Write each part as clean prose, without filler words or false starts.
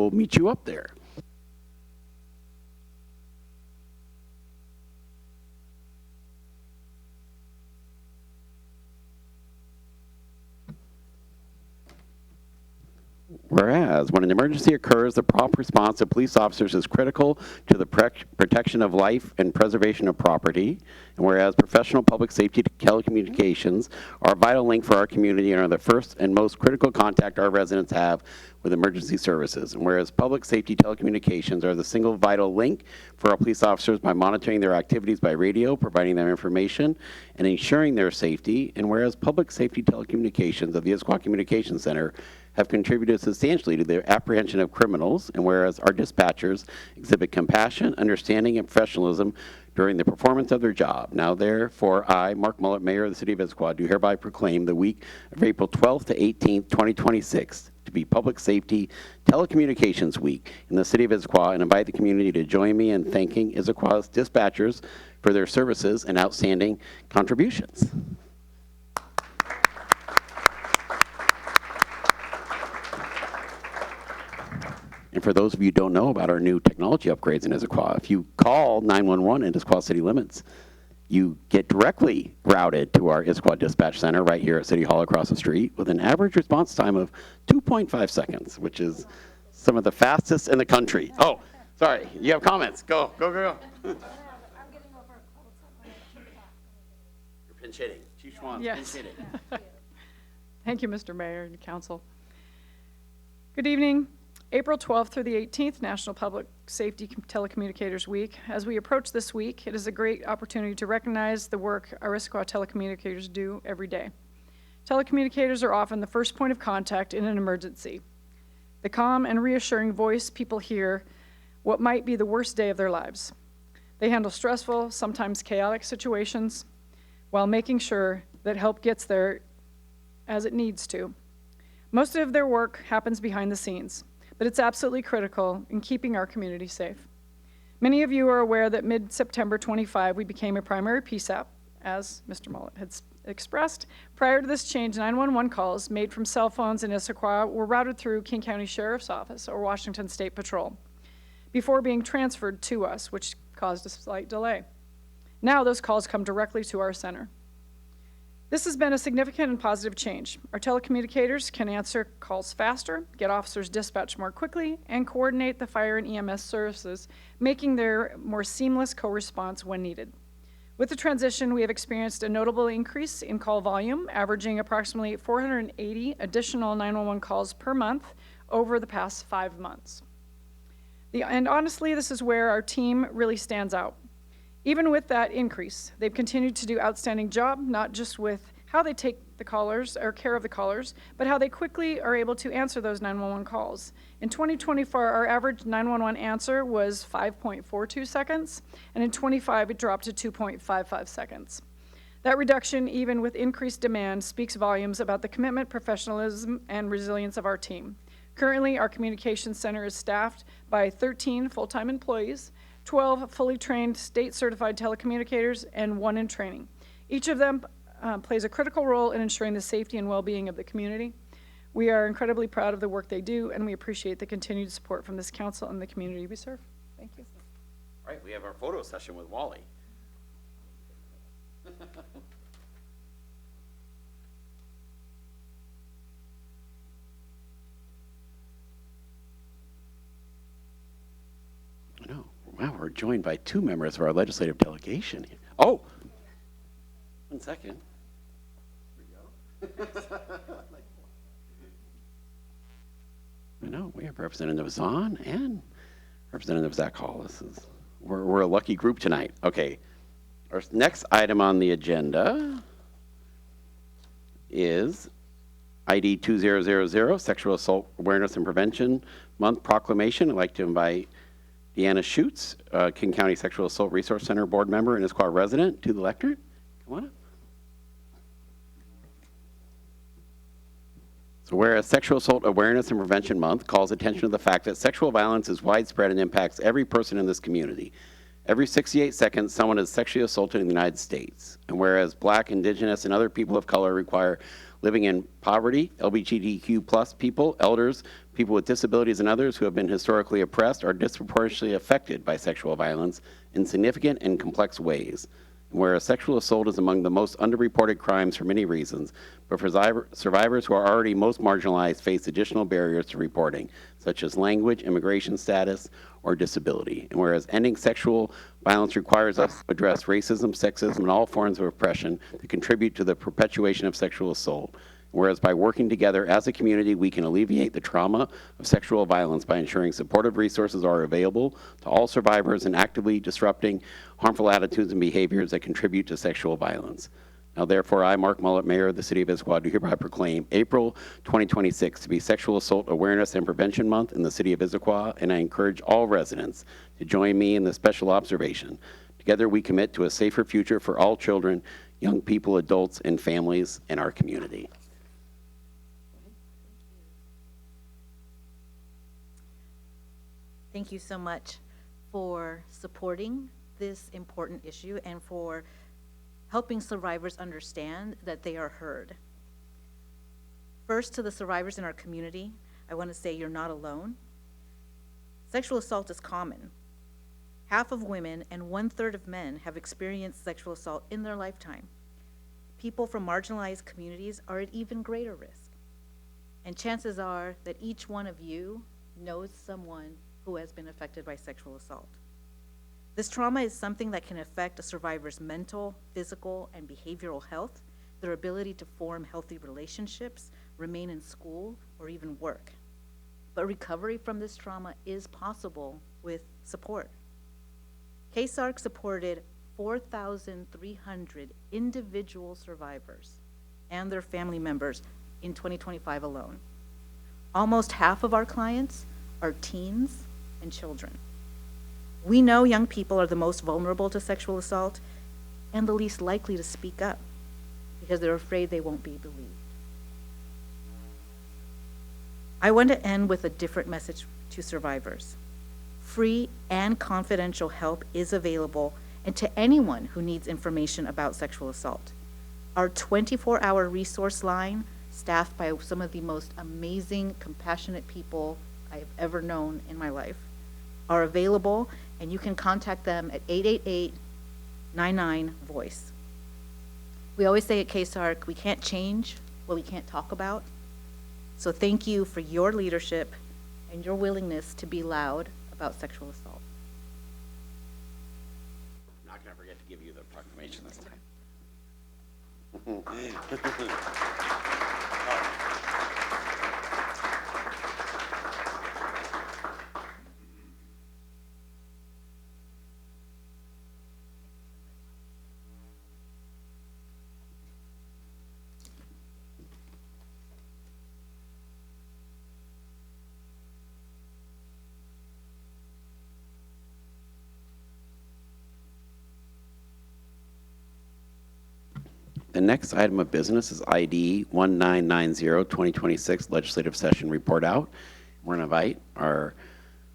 we'll meet you up there. Whereas, when an emergency occurs, the prompt response of police officers is critical to the protection of life and preservation of property. And whereas professional public safety telecommunications are a vital link for our community and are the first and most critical contact our residents have with emergency services. And whereas public safety telecommunications are the single vital link for our police officers by monitoring their activities by radio, providing them information, and ensuring their safety. And whereas public safety telecommunications of the Issaquah Communications Center have contributed substantially to the apprehension of criminals, and whereas our dispatchers exhibit compassion, understanding, and professionalism during the performance of their job. Now therefore, I, Mark Mullet, Mayor of the City of Issaquah, do hereby proclaim the week of April 12th to 18th, 2026 to be Public Safety Telecommunications Week in the City of Issaquah, and invite the community to join me in thanking Issaquah's dispatchers for their services and outstanding contributions. And for those of you who don't know about our new technology upgrades in Issaquah, if you call 911 in Issaquah city limits, you get directly routed to our Issaquah Dispatch Center right here at City Hall across the street with an average response time of 2.5 seconds, which is some of the fastest in the country. Oh, sorry, you have comments. Go, go, go, go. I'm getting over a cold. You're pinch hitting. Chief Schwann's pinch hitting. Thank you, Mr. Mayor and Council. Good evening. April 12th through the 18th, National Public Safety Telecommunicators Week. As we approach this week, it is a great opportunity to recognize the work our Issaquah telecommunicators do every day. Telecommunicators are often the first point of contact in an emergency. The calm and reassuring voice people hear what might be the worst day of their lives. They handle stressful, sometimes chaotic situations while making sure that help gets there as it needs to. Most of their work happens behind the scenes, but it's absolutely critical in keeping our community safe. Many of you are aware that mid-September 25, we became a primary PSAP, as Mr. Mullet had expressed. Prior to this change, 911 calls made from cell phones in Issaquah were routed through King County Sheriff's Office or Washington State Patrol before being transferred to us, which caused a slight delay. Now those calls come directly to our center. This has been a significant and positive change. Our telecommunicators can answer calls faster, get officers dispatched more quickly, and coordinate the fire and EMS services, making their more seamless co-response when needed. With the transition, we have experienced a notable increase in call volume, averaging approximately 480 additional 911 calls per month over the past 5 months. And honestly, this is where our team really stands out. Even with that increase, they've continued to do an outstanding job, not just with how they take the callers or care of the callers, but how they quickly are able to answer those 911 calls. In 2024, our average 911 answer was 5.42 seconds, and in 25, it dropped to 2.55 seconds. That reduction, even with increased demand, speaks volumes about the commitment, professionalism, and resilience of our team. Currently, our communications center is staffed by 13 full-time employees, 12 fully trained state-certified telecommunicators, and 1 in training. Each of them plays a critical role in ensuring the safety and well-being of the community. We are incredibly proud of the work they do, and we appreciate the continued support from this council and the community we serve. Thank you. All right, we have our photo session with Wally. I know. Wow, we're joined by 2 members of our legislative delegation. Oh, 1 second. Here we go. I know, we have Representative Zahn and Representative Zach Hall. We're a lucky group tonight. Okay, our next item on the agenda is ID 2000, Sexual Assault Awareness and Prevention Month Proclamation. I'd like to invite Deanna Schutz, King County Sexual Assault Resource Center board member and Issaquah resident, to the lectern. Come on up. So whereas Sexual Assault Awareness and Prevention Month calls attention to the fact that sexual violence is widespread and impacts every person in this community. Every 68 seconds, someone is sexually assaulted in the United States. And whereas Black, Indigenous, and other people of color require living in poverty, LGBTQ plus people, elders, people with disabilities, and others who have been historically oppressed are disproportionately affected by sexual violence in significant and complex ways. Whereas sexual assault is among the most underreported crimes for many reasons, but for survivors who are already most marginalized face additional barriers to reporting, such as language, immigration status, or disability. And whereas ending sexual violence requires us to address racism, sexism, and all forms of oppression that contribute to the perpetuation of sexual assault. Whereas by working together as a community, we can alleviate the trauma of sexual violence by ensuring supportive resources are available to all survivors and actively disrupting harmful attitudes and behaviors that contribute to sexual violence. Now, therefore, I, Mark Mullet, Mayor of the City of Issaquah, do hereby proclaim April 2026 to be Sexual Assault Awareness and Prevention Month in the City of Issaquah, and I encourage all residents to join me in this special observation. Together, we commit to a safer future for all children, young people, adults, and families in our community. Thank you so much for supporting this important issue and for helping survivors understand that they are heard. First, to the survivors in our community, I want to say you're not alone. Sexual assault is common. Half of women and 1/3 of men have experienced sexual assault in their lifetime. People from marginalized communities are at even greater risk. And chances are that each one of you knows someone who has been affected by sexual assault. This trauma is something that can affect a survivor's mental, physical, and behavioral health, their ability to form healthy relationships, remain in school, or even work. But recovery from this trauma is possible with support. KSARC supported 4,300 individual survivors and their family members in 2025 alone. Almost half of our clients are teens and children. We know young people are the most vulnerable to sexual assault and the least likely to speak up because they're afraid they won't be believed. I want to end with a different message to survivors. Free and confidential help is available, and to anyone who needs information about sexual assault. Our 24-hour resource line, staffed by some of the most amazing, compassionate people I've ever known in my life, are available, and you can contact them at 888-99-VOICE. We always say at KSARC, we can't change what we can't talk about. So thank you for your leadership and your willingness to be loud about sexual assault. I'm not going to forget to give you the proclamation this time. The next item of business is ID 1990-2026 Legislative Session Report Out. We're going to invite our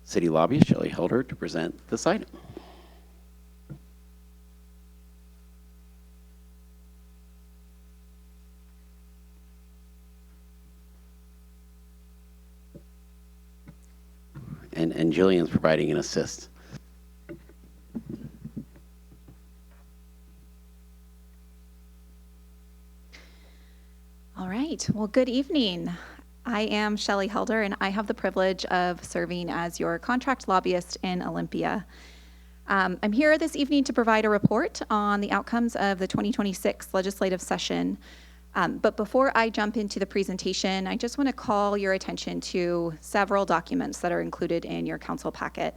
city lobbyist, Shelley Helder, to present this item. And Jillian's providing an assist. All right, well, good evening. I am Shelley Helder, and I have the privilege of serving as your contract lobbyist in Olympia. I'm here this evening to provide a report on the outcomes of the 2026 legislative session. But before I jump into the presentation, I just want to call your attention to several documents that are included in your council packet.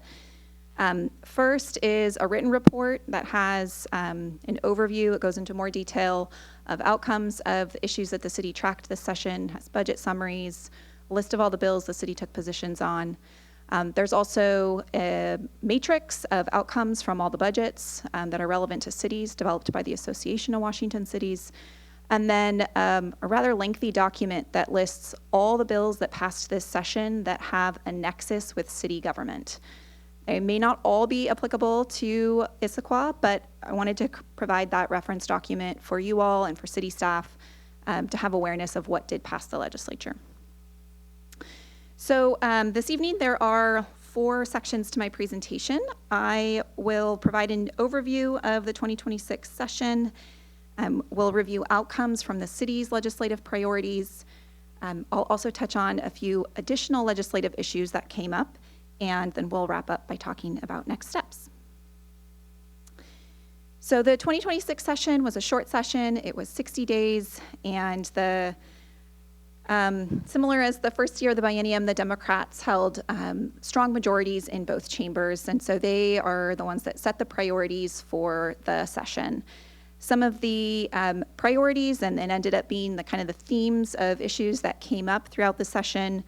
First is a written report that has an overview. It goes into more detail of outcomes of the issues that the city tracked this session, has budget summaries, a list of all the bills the city took positions on. There's also a matrix of outcomes from all the budgets that are relevant to cities developed by the Association of Washington Cities. And then a rather lengthy document that lists all the bills that passed this session that have a nexus with city government. They may not all be applicable to Issaquah, but I wanted to provide that reference document for you all and for city staff to have awareness of what did pass the legislature. So this evening there are 4 sections to my presentation. I will provide an overview of the 2026 session. We'll review outcomes from the city's legislative priorities. I'll also touch on a few additional legislative issues that came up, and then we'll wrap up by talking about next steps. So the 2026 session was a short session. It was 60 days, and similar as the first year of the biennium, the Democrats held strong majorities in both chambers, and so they are the ones that set the priorities for the session. Some of the priorities and ended up being the kind of the themes of issues that came up throughout the session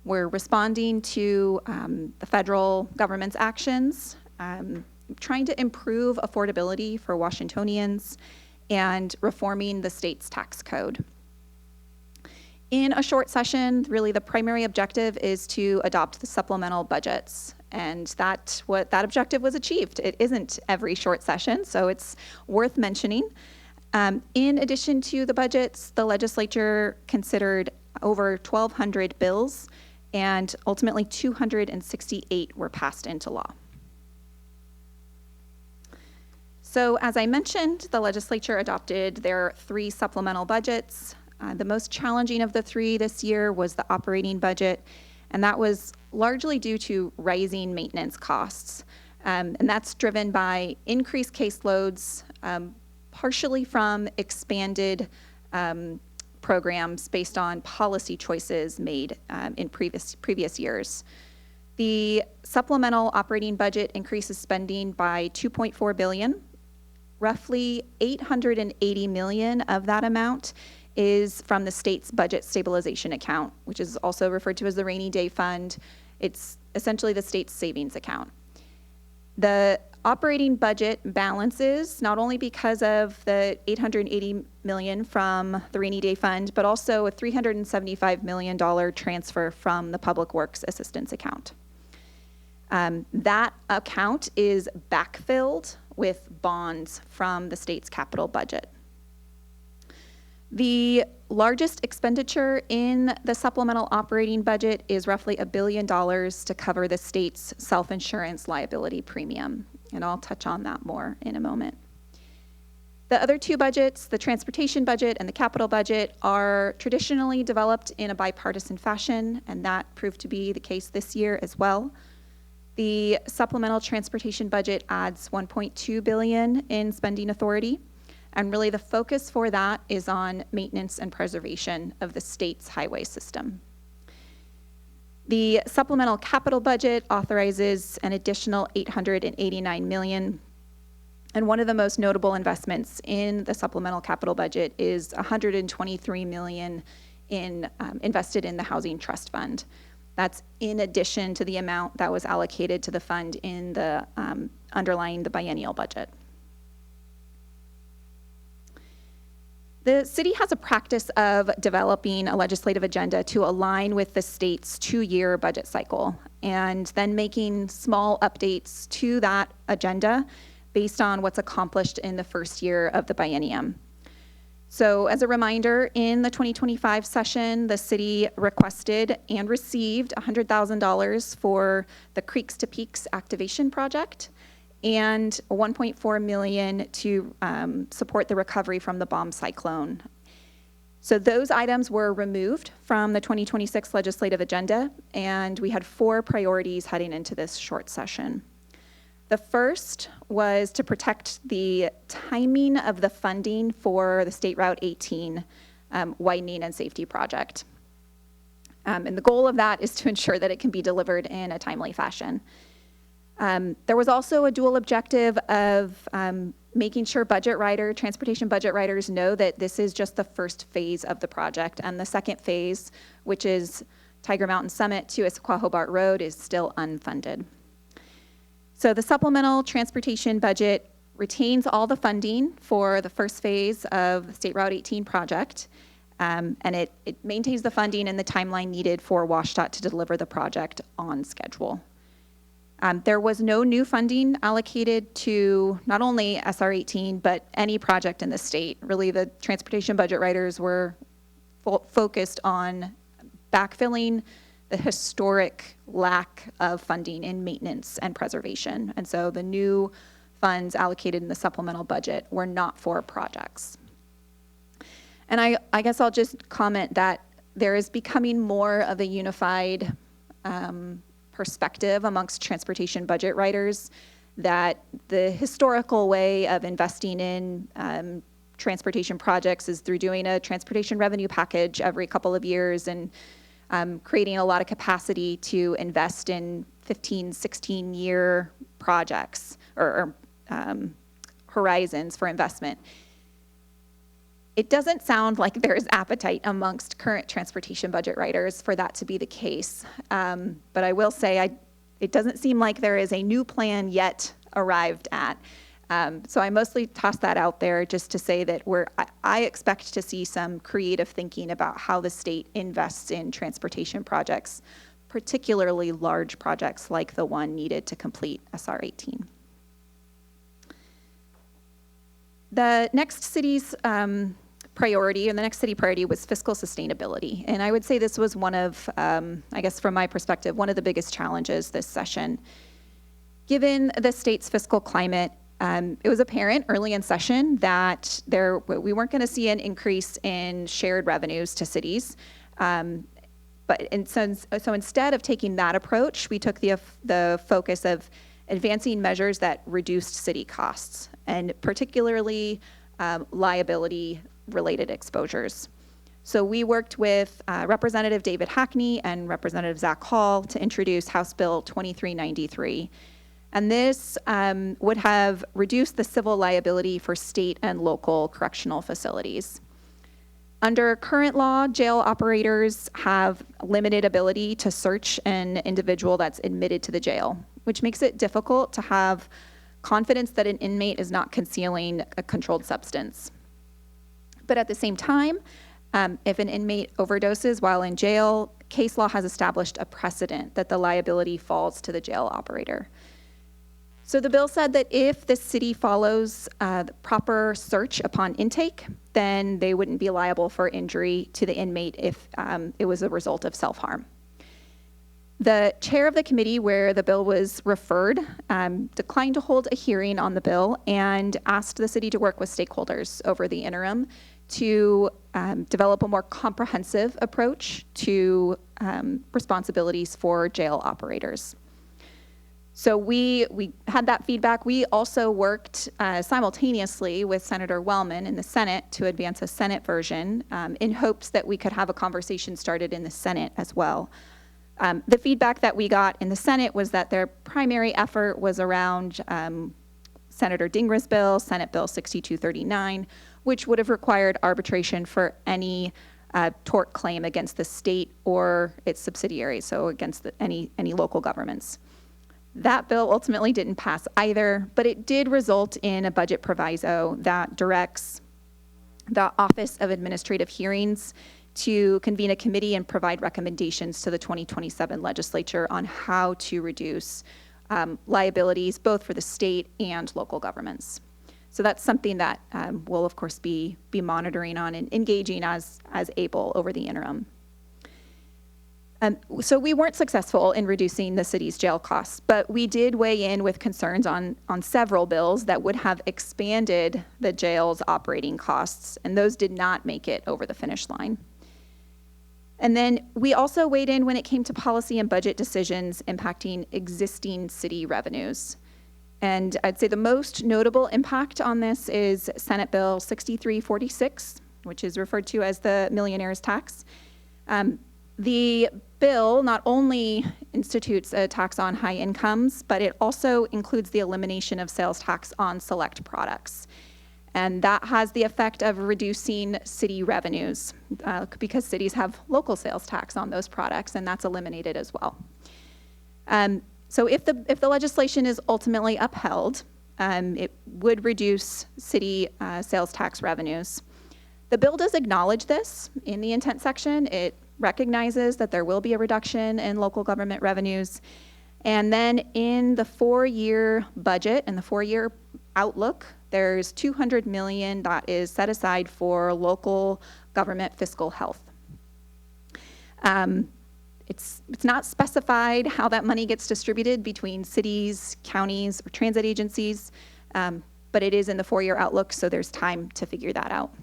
were responding to the federal government's actions, trying to improve affordability for Washingtonians, and reforming the state's tax code. In a short session, really the primary objective is to adopt the supplemental budgets, and that objective was achieved. It isn't every short session, so it's worth mentioning. In addition to the budgets, the legislature considered over 1,200 bills, and ultimately 268 were passed into law. So as I mentioned, the legislature adopted their 3 supplemental budgets. The most challenging of the 3 this year was the operating budget, and that was largely due to rising maintenance costs. And that's driven by increased caseloads, partially from expanded programs based on policy choices made in previous years. The supplemental operating budget increases spending by $2.4 billion. Roughly $880 million of that amount is from the state's budget stabilization account, which is also referred to as the rainy day fund. It's essentially the state's savings account. The operating budget balances not only because of the $880 million from the rainy day fund, but also a $375 million transfer from the public works assistance account. That account is backfilled with bonds from the state's capital budget. The largest expenditure in the supplemental operating budget is roughly $1 billion to cover the state's self-insurance liability premium, and I'll touch on that more in a moment. The other 2 budgets, the transportation budget and the capital budget, are traditionally developed in a bipartisan fashion, and that proved to be the case this year as well. The supplemental transportation budget adds $1.2 billion in spending authority. And really the focus for that is on maintenance and preservation of the state's highway system. The supplemental capital budget authorizes an additional $889 million. And one of the most notable investments in the supplemental capital budget is $123 million invested in the Housing Trust Fund. That's in addition to the amount that was allocated to the fund in the underlying the biennial budget. The city has a practice of developing a legislative agenda to align with the state's 2-year budget cycle, and then making small updates to that agenda based on what's accomplished in the first year of the biennium. So as a reminder, in the 2025 session, the city requested and received $100,000 for the Creeks to Peaks activation project, and $1.4 million to support the recovery from the bomb cyclone. So those items were removed from the 2026 legislative agenda, and we had 4 priorities heading into this short session. The first was to protect the timing of the funding for the State Route 18 widening and safety project. And the goal of that is to ensure that it can be delivered in a timely fashion. There was also a dual objective of making sure transportation budget writers know that this is just the first phase of the project, and the second phase, which is Tiger Mountain Summit to Issaquah Hobart Road, is still unfunded. So the supplemental transportation budget retains all the funding for the first phase of the State Route 18 project, and it maintains the funding and the timeline needed for WashDOT to deliver the project on schedule. There was no new funding allocated to not only SR 18, but any project in the state. Really, the transportation budget writers were focused on backfilling the historic lack of funding in maintenance and preservation. And so the new funds allocated in the supplemental budget were not for projects. And I guess I'll just comment that there is becoming more of a unified perspective amongst transportation budget writers that the historical way of investing in transportation projects is through doing a transportation revenue package every couple of years and creating a lot of capacity to invest in 15, 16-year projects or horizons for investment. It doesn't sound like there is appetite amongst current transportation budget writers for that to be the case. But I will say it doesn't seem like there is a new plan yet arrived at. So I mostly toss that out there just to say that I expect to see some creative thinking about how the state invests in transportation projects, particularly large projects like the one needed to complete SR 18. The next city's priority, and the next city priority was fiscal sustainability. And I would say this was one of, I guess from my perspective, one of the biggest challenges this session. Given the state's fiscal climate, it was apparent early in session that we weren't going to see an increase in shared revenues to cities. So instead of taking that approach, we took the focus of advancing measures that reduced city costs, and particularly liability-related exposures. So we worked with Representative David Hackney and Representative Zach Hall to introduce House Bill 2393. And this would have reduced the civil liability for state and local correctional facilities. Under current law, jail operators have limited ability to search an individual that's admitted to the jail, which makes it difficult to have confidence that an inmate is not concealing a controlled substance. But at the same time, if an inmate overdoses while in jail, case law has established a precedent that the liability falls to the jail operator. So the bill said that if the city follows the proper search upon intake, then they wouldn't be liable for injury to the inmate if it was a result of self-harm. The chair of the committee where the bill was referred declined to hold a hearing on the bill and asked the city to work with stakeholders over the interim to develop a more comprehensive approach to responsibilities for jail operators. So we had that feedback. We also worked simultaneously with Senator Wellman in the Senate to advance a Senate version in hopes that we could have a conversation started in the Senate as well. The feedback that we got in the Senate was that their primary effort was around Senator Dingra's bill, Senate Bill 6239, which would have required arbitration for any tort claim against the state or its subsidiaries, so against any local governments. That bill ultimately didn't pass either, but it did result in a budget proviso that directs the Office of Administrative Hearings to convene a committee and provide recommendations to the 2027 legislature on how to reduce liabilities both for the state and local governments. So that's something that we'll of course be monitoring on and engaging as able over the interim. So we weren't successful in reducing the city's jail costs, but we did weigh in with concerns on several bills that would have expanded the jail's operating costs, and those did not make it over the finish line. And then we also weighed in when it came to policy and budget decisions impacting existing city revenues. And I'd say the most notable impact on this is Senate Bill 6346, which is referred to as the millionaire's tax. The bill not only institutes a tax on high incomes, but it also includes the elimination of sales tax on select products. And that has the effect of reducing city revenues because cities have local sales tax on those products, and that's eliminated as well. So if the legislation is ultimately upheld, it would reduce city sales tax revenues. The bill does acknowledge this in the intent section. It recognizes that there will be a reduction in local government revenues, And then in the 4-year budget and the 4-year outlook, there's $200 million that is set aside for local government fiscal health. It's not specified how that money gets distributed between cities, counties, or transit agencies, but it is in the 4-year outlook, so there's time to figure that out.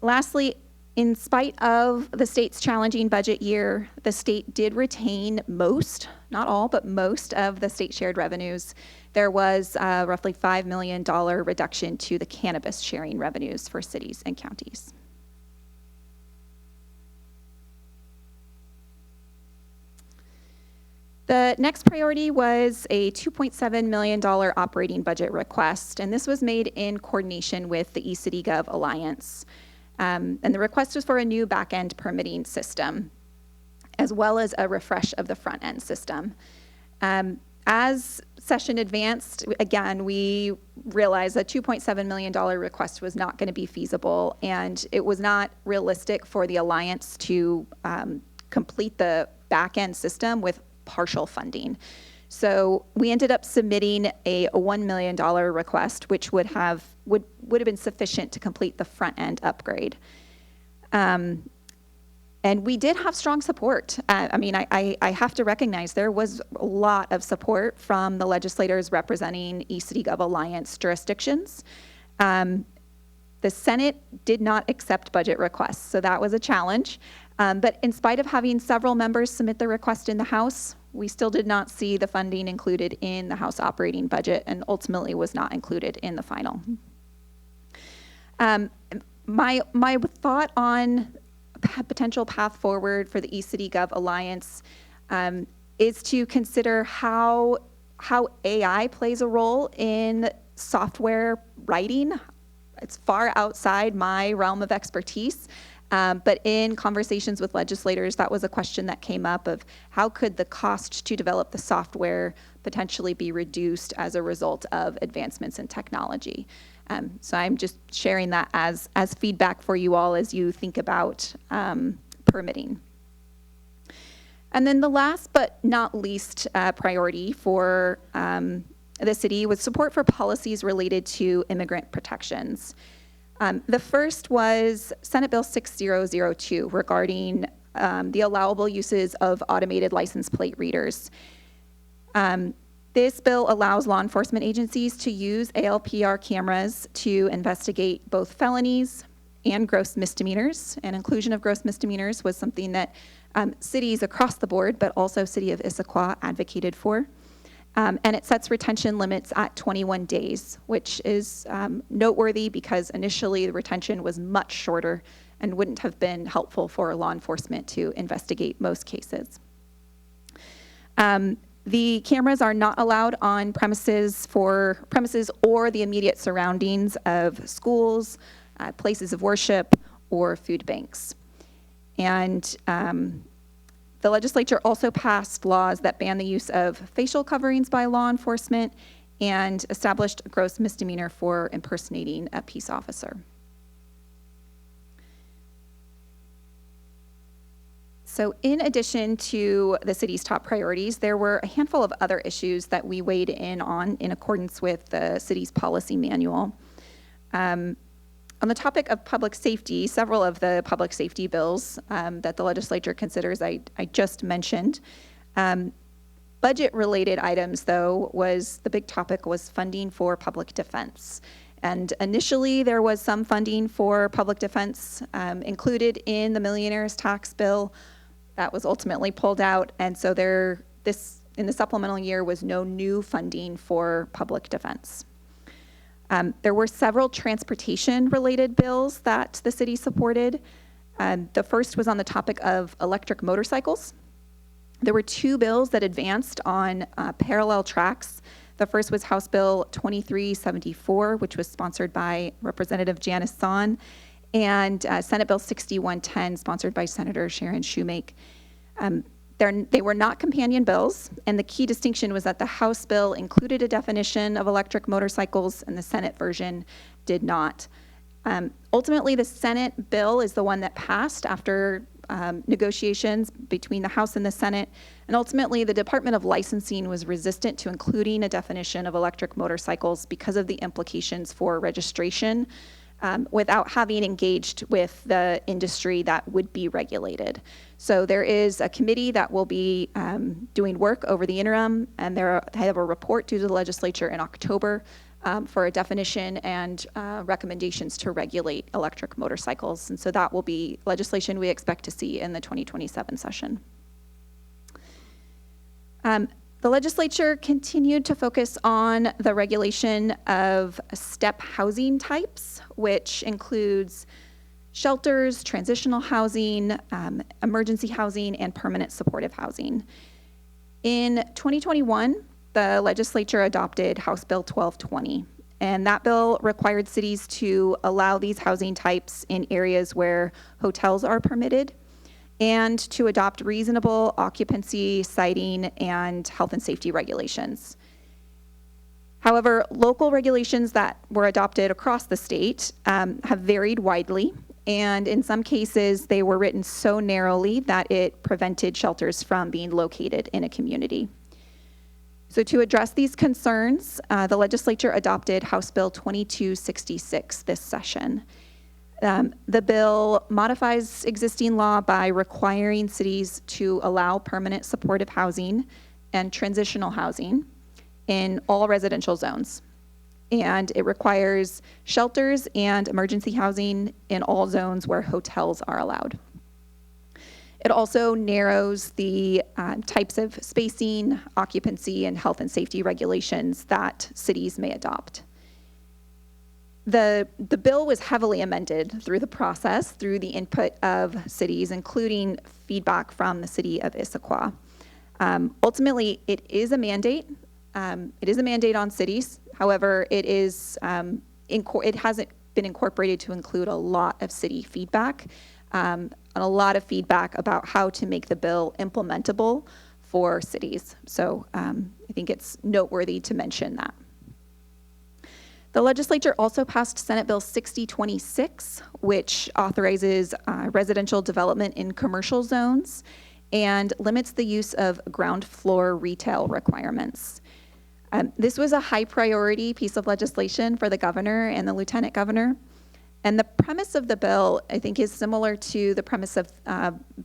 Lastly, in spite of the state's challenging budget year, the state did retain most, not all, but most of the state shared revenues. There was a roughly $5 million reduction to the cannabis sharing revenues for cities and counties. The next priority was a $2.7 million operating budget request, and this was made in coordination with the eCityGov Alliance. And the request was for a new back-end permitting system, as well as a refresh of the front-end system. As session advanced, again, we realized a $2.7 million request was not going to be feasible, and it was not realistic for the Alliance to complete the back-end system with partial funding. So we ended up submitting a $1 million request, which would have been sufficient to complete the front-end upgrade. And we did have strong support. I have to recognize there was a lot of support from the legislators representing eCityGov Alliance jurisdictions. The Senate did not accept budget requests, so that was a challenge. But in spite of having several members submit the request in the House, we still did not see the funding included in the House operating budget and ultimately was not included in the final. My thought on a potential path forward for the eCityGov Alliance is to consider how AI plays a role in software writing. It's far outside my realm of expertise. But in conversations with legislators, that was a question that came up of how could the cost to develop the software potentially be reduced as a result of advancements in technology. So I'm just sharing that as feedback for you all as you think about permitting. And then the last but not least priority for the city was support for policies related to immigrant protections. The first was Senate Bill 6002 regarding the allowable uses of automated license plate readers. This bill allows law enforcement agencies to use ALPR cameras to investigate both felonies and gross misdemeanors. And inclusion of gross misdemeanors was something that cities across the board, but also City of Issaquah, advocated for. And it sets retention limits at 21 days, which is noteworthy because initially the retention was much shorter and wouldn't have been helpful for law enforcement to investigate most cases. The cameras are not allowed on premises or the immediate surroundings of schools, places of worship, or food banks. And the legislature also passed laws that ban the use of facial coverings by law enforcement and established a gross misdemeanor for impersonating a peace officer. So in addition to the city's top priorities, there were a handful of other issues that we weighed in on in accordance with the city's policy manual. On the topic of public safety, several of the public safety bills that the legislature considers I just mentioned. Budget-related items, though, the big topic was funding for public defense. And initially, there was some funding for public defense included in the millionaire's tax bill. That was ultimately pulled out, and so in the supplemental year was no new funding for public defense. There were several transportation-related bills that the city supported. The first was on the topic of electric motorcycles. There were two bills that advanced on parallel tracks. The first was House Bill 2374, which was sponsored by Representative Janice Zahn, and Senate Bill 6110, sponsored by Senator Sharon Shoemake. They were not companion bills, and the key distinction was that the House bill included a definition of electric motorcycles, and the Senate version did not. Ultimately, the Senate bill is the one that passed after negotiations between the House and the Senate, and ultimately the Department of Licensing was resistant to including a definition of electric motorcycles because of the implications for registration, without having engaged with the industry that would be regulated. So there is a committee that will be doing work over the interim, and they have a report due to the legislature in October for a definition and recommendations to regulate electric motorcycles. And so that will be legislation we expect to see in the 2027 session. The legislature continued to focus on the regulation of step housing types, which includes shelters, transitional housing, emergency housing, and permanent supportive housing. In 2021, the legislature adopted House Bill 1220, and that bill required cities to allow these housing types in areas where hotels are permitted, and to adopt reasonable occupancy, siting, and health and safety regulations. However, local regulations that were adopted across the state have varied widely, and in some cases, they were written so narrowly that it prevented shelters from being located in a community. So to address these concerns, the legislature adopted House Bill 2266 this session. The bill modifies existing law by requiring cities to allow permanent supportive housing and transitional housing in all residential zones. And it requires shelters and emergency housing in all zones where hotels are allowed. It also narrows the types of spacing, occupancy, and health and safety regulations that cities may adopt. The bill was heavily amended through the process, through the input of cities, including feedback from the city of Issaquah. Ultimately, it is a mandate. It is a mandate on cities. However, it hasn't been incorporated to include a lot of city feedback, and a lot of feedback about how to make the bill implementable for cities. So I think it's noteworthy to mention that. The legislature also passed Senate Bill 6026, which authorizes residential development in commercial zones and limits the use of ground floor retail requirements. This was a high priority piece of legislation for the governor and the lieutenant governor. And the premise of the bill, I think, is similar to the premise of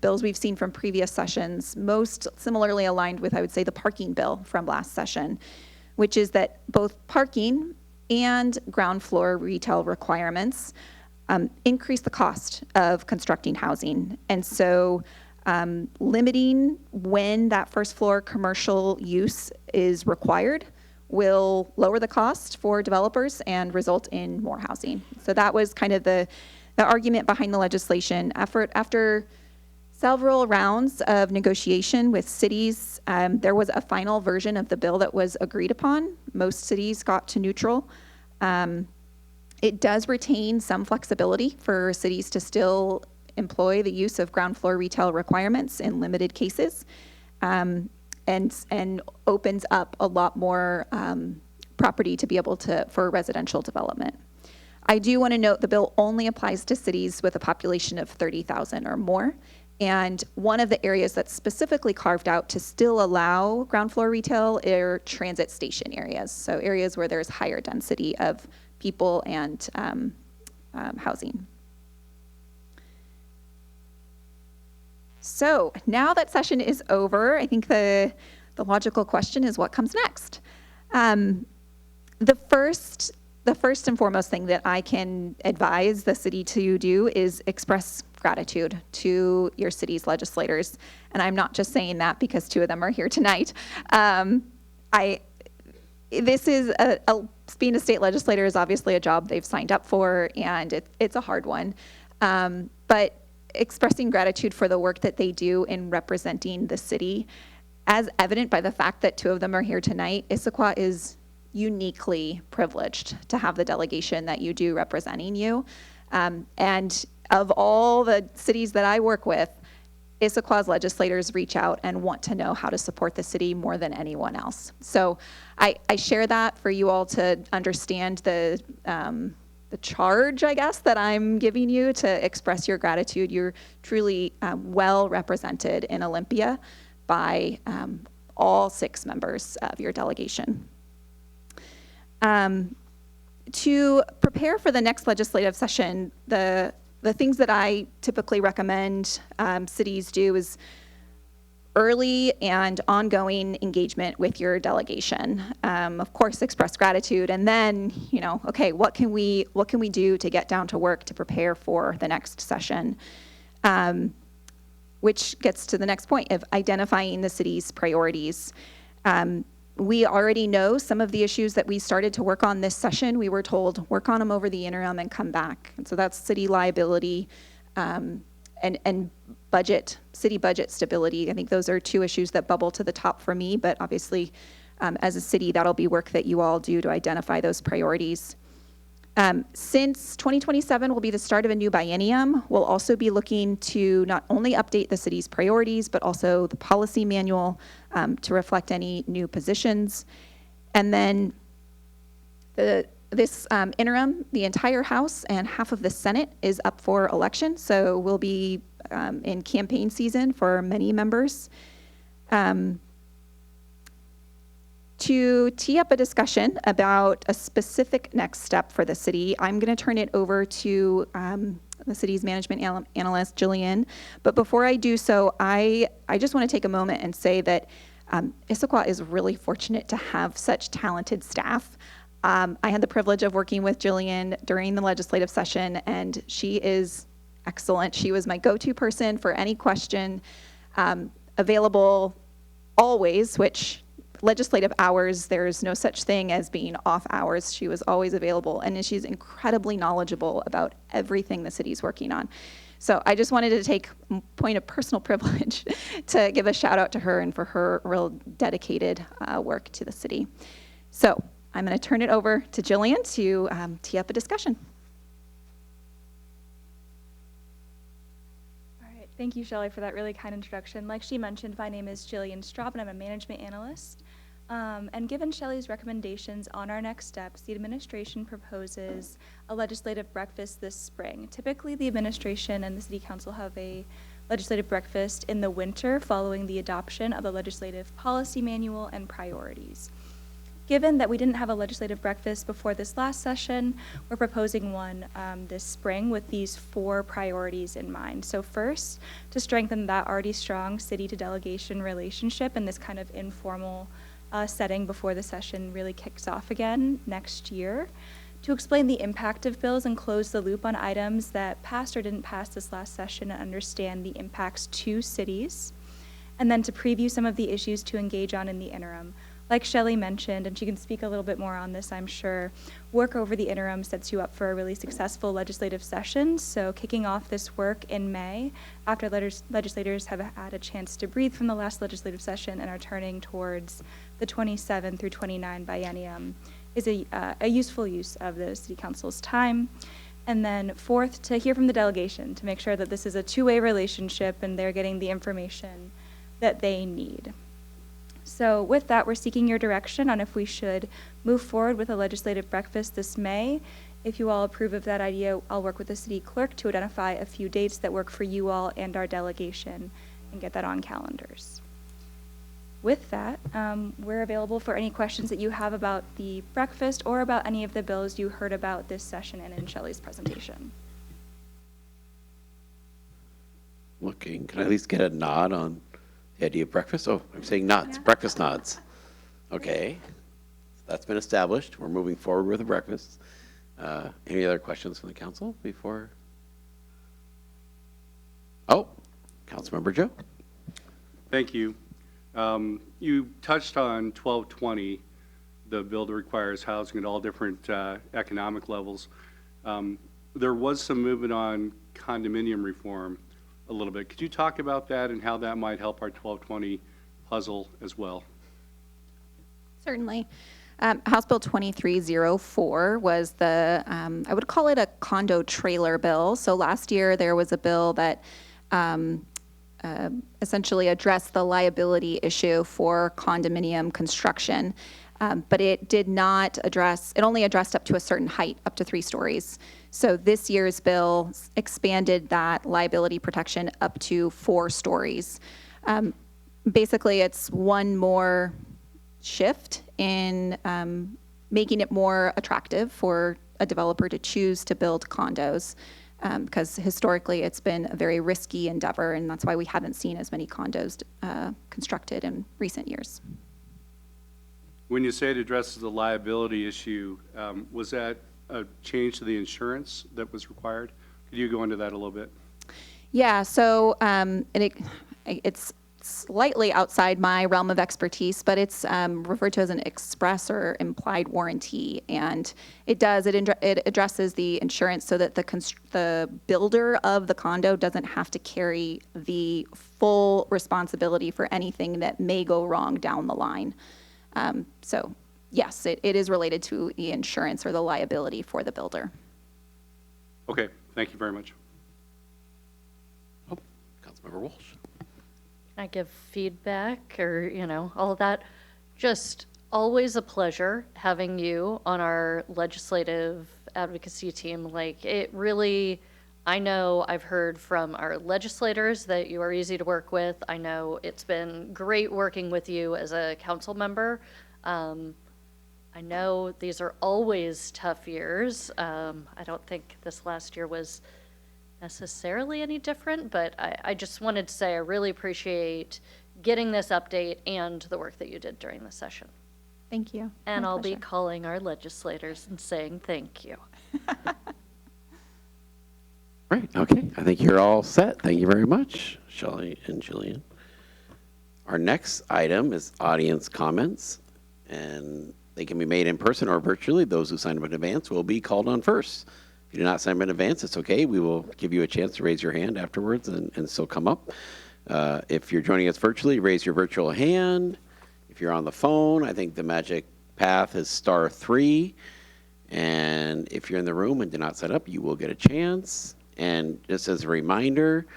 bills we've seen from previous sessions, most similarly aligned with, I would say, the parking bill from last session, which is that both parking and ground floor retail requirements increase the cost of constructing housing. And so limiting when that first floor commercial use is required will lower the cost for developers and result in more housing. So that was kind of the argument behind the legislation. After several rounds of negotiation with cities, there was a final version of the bill that was agreed upon. Most cities got to neutral. It does retain some flexibility for cities to still employ the use of ground floor retail requirements in limited cases, and opens up a lot more property to be able to, for residential development. I do want to note the bill only applies to cities with a population of 30,000 or more. And one of the areas that's specifically carved out to still allow ground floor retail are transit station areas. So areas where there's higher density of people and housing. So now that session is over, I think the logical question is what comes next? The first and foremost thing that I can advise the city to do is express gratitude to your city's legislators. And I'm not just saying that because two of them are here tonight. Being a state legislator is obviously a job they've signed up for, and it's a hard one. But expressing gratitude for the work that they do in representing the city, as evident by the fact that two of them are here tonight, Issaquah is uniquely privileged to have the delegation that you do representing you. And of all the cities that I work with, Issaquah's legislators reach out and want to know how to support the city more than anyone else. So I share that for you all to understand the the charge, I guess, that I'm giving you to express your gratitude. You're truly well represented in Olympia by all 6 members of your delegation. To prepare for the next legislative session, the things that I typically recommend cities do is early and ongoing engagement with your delegation. Of course, express gratitude, and then, okay, what can we do to get down to work to prepare for the next session? Which gets to the next point of identifying the city's priorities. We already know some of the issues that we started to work on this session. We were told, work on them over the interim and come back. And so that's city liability and budget, city budget stability. I think those are 2 issues that bubble to the top for me, but obviously as a city, that'll be work that you all do to identify those priorities. Since 2027 will be the start of a new biennium, we'll also be looking to not only update the city's priorities, but also the policy manual to reflect any new positions. And then this interim, the entire House and half of the Senate is up for election, so we'll be in campaign season for many members. To tee up a discussion about a specific next step for the city, I'm going to turn it over to the city's management analyst, Jillian. But before I do so, I just want to take a moment and say that Issaquah is really fortunate to have such talented staff. I had the privilege of working with Jillian during the legislative session, and she is excellent. She was my go-to person for any question, available always, which legislative hours, there's no such thing as being off hours. She was always available, and she's incredibly knowledgeable about everything the city's working on. So I just wanted to take point of personal privilege to give a shout out to her and for her real dedicated work to the city. So I'm going to turn it over to Jillian to tee up a discussion. Thank you, Shelley, for that really kind introduction. Like she mentioned, my name is Jillian Straub, and I'm a management analyst. And given Shelley's recommendations on our next steps, the administration proposes a legislative breakfast this spring. Typically, the administration and the City Council have a legislative breakfast in the winter following the adoption of the legislative policy manual and priorities. Given that we didn't have a legislative breakfast before this last session, we're proposing one this spring with these 4 priorities in mind. So first, to strengthen that already strong city-to-delegation relationship in this kind of informal setting before the session really kicks off again next year. To explain the impact of bills and close the loop on items that passed or didn't pass this last session and understand the impacts to cities. And then to preview some of the issues to engage on in the interim. Like Shelley mentioned, and she can speak a little bit more on this, I'm sure, work over the interim sets you up for a really successful legislative session. So kicking off this work in May, after legislators have had a chance to breathe from the last legislative session and are turning towards the 27 through 29 biennium, is a useful use of the City Council's time. And then fourth, to hear from the delegation to make sure that this is a 2-way relationship and they're getting the information that they need. So with that, we're seeking your direction on if we should move forward with a legislative breakfast this May. If you all approve of that idea, I'll work with the city clerk to identify a few dates that work for you all and our delegation and get that on calendars. With that, we're available for any questions that you have about the breakfast or about any of the bills you heard about this session and in Shelley's presentation. Looking, can I at least get a nod on the idea of breakfast? Oh, I'm saying nods, breakfast nods. Okay, that's been established. We're moving forward with the breakfast. Any other questions from the council before? Oh, Councilmember Joe. Thank you. You touched on 1220, the bill that requires housing at all different economic levels. There was some movement on condominium reform a little bit. Could you talk about that and how that might help our 1220 puzzle as well? Certainly. House Bill 2304 was the, I would call it a condo trailer bill. So last year there was a bill that essentially addressed the liability issue for condominium construction. but it did not address, it only addressed up to a certain height, up to 3 stories. So this year's bill expanded that liability protection up to 4 stories. Basically, it's one more shift in making it more attractive for a developer to choose to build condos, because historically it's been a very risky endeavor, and that's why we haven't seen as many condos constructed in recent years. When you say it addresses the liability issue, was that a change to the insurance that was required? Could you go into that a little bit? Yeah, so it's slightly outside my realm of expertise, but it's referred to as an express or implied warranty, and it addresses the insurance so that the builder of the condo doesn't have to carry the full responsibility for anything that may go wrong down the line. So yes, it is related to the insurance or the liability for the builder. Okay, thank you very much. Oh, Councilmember Walsh. Can I give feedback or, all of that? Just always a pleasure having you on our legislative advocacy team. Like, it really, I know I've heard from our legislators that you are easy to work with. I know it's been great working with you as a council member. I know these are always tough years. I don't think this last year was necessarily any different, but I just wanted to say I really appreciate getting this update and the work that you did during the session. Thank you. And My I'll be pleasure. calling our legislators and saying thank you. Right, okay. I think you're all set. Thank you very much, Shelley and Jillian. Our next item is audience comments, and they can be made in person or virtually. Those who sign up in advance will be called on first. If you do not sign up in advance, it's okay. We will give you a chance to raise your hand afterwards and still come up. If you're joining us virtually, raise your virtual hand. If you're on the phone, I think the magic path is *3. And if you're in the room and did not sign up, you will get a chance. And just as a reminder,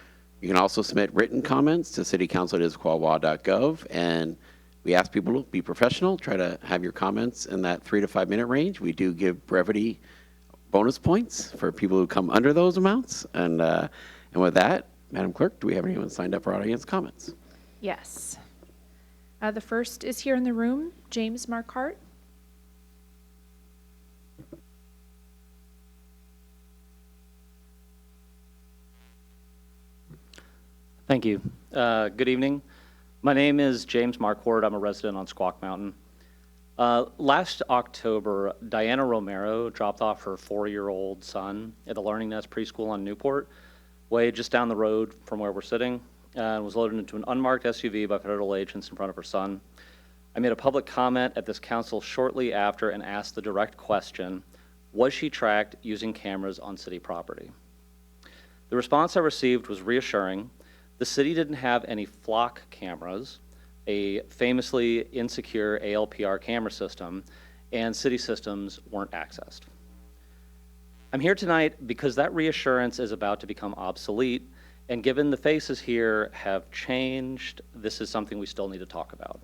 you can also submit written comments to citycouncil@issaquah.gov. And we ask people to be professional, try to have your comments in that 3 to 5 minute range. We do give brevity bonus points for people who come under those amounts. And with that, Madam Clerk, do we have anyone signed up for audience comments? Yes. The first is here in the room, James Marquardt. Thank you. Good evening. My name is James Marquardt. I'm a resident on Squawk Mountain. Last October, Diana Romero dropped off her 4-year-old son at the Learning Nest preschool on Newport, way just down the road from where we're sitting, and was loaded into an unmarked SUV by federal agents in front of her son. I made a public comment at this council shortly after and asked the direct question, was she tracked using cameras on city property? The response I received was reassuring. The city didn't have any flock cameras, a famously insecure ALPR camera system, and city systems weren't accessed. I'm here tonight because that reassurance is about to become obsolete, and given the faces here have changed, this is something we still need to talk about.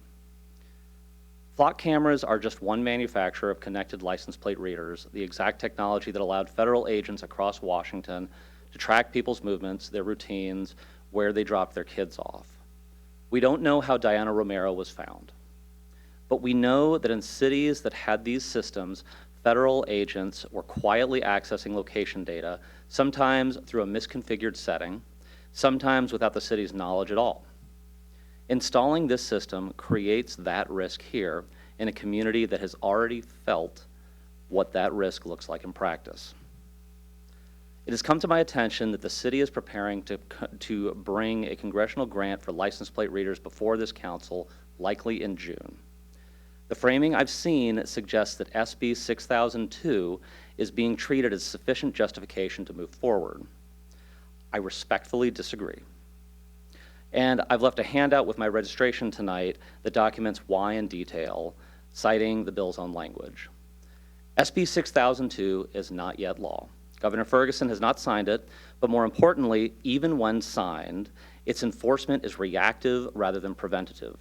Flock cameras are just one manufacturer of connected license plate readers, the exact technology that allowed federal agents across Washington to track people's movements, their routines, where they dropped their kids off. We don't know how Diana Romero was found, but we know that in cities that had these systems, federal agents were quietly accessing location data, sometimes through a misconfigured setting, sometimes without the city's knowledge at all. Installing this system creates that risk here in a community that has already felt what that risk looks like in practice. It has come to my attention that the city is preparing to bring a congressional grant for license plate readers before this council, likely in June. The framing I've seen suggests that SB 6002 is being treated as sufficient justification to move forward. I respectfully disagree. And I've left a handout with my registration tonight that documents why in detail, citing the bill's own language. SB 6002 is not yet law. Governor Ferguson has not signed it, but more importantly, even when signed, its enforcement is reactive rather than preventative.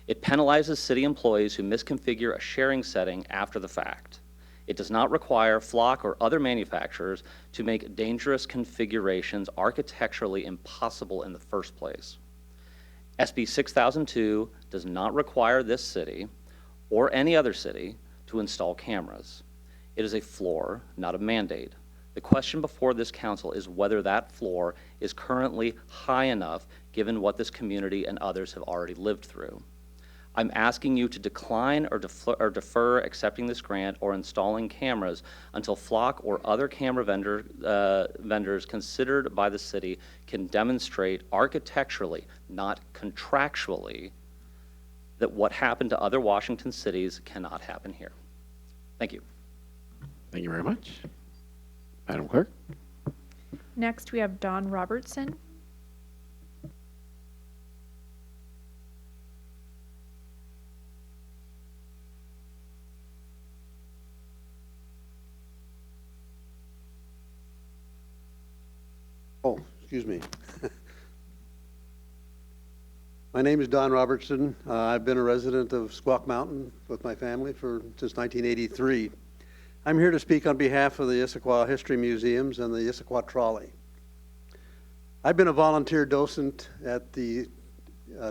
It penalizes city employees who misconfigure a sharing setting after the fact. It does not require Flock or other manufacturers to make dangerous configurations architecturally impossible in the first place. SB 6002 does not require this city or any other city to install cameras. It is a floor, not a mandate. The question before this council is whether that floor is currently high enough given what this community and others have already lived through. I'm asking you to decline or defer accepting this grant or installing cameras until Flock or other camera vendors considered by the city can demonstrate architecturally, not contractually, that what happened to other Washington cities cannot happen here. Thank you. Thank you very much. Madam Clerk? Next, we have Don Robertson. Oh, excuse me. My name is Don Robertson. I've been a resident of Squawk Mountain with my family since 1983. I'm here to speak on behalf of the Issaquah History Museums and the Issaquah Trolley. I've been a volunteer docent at the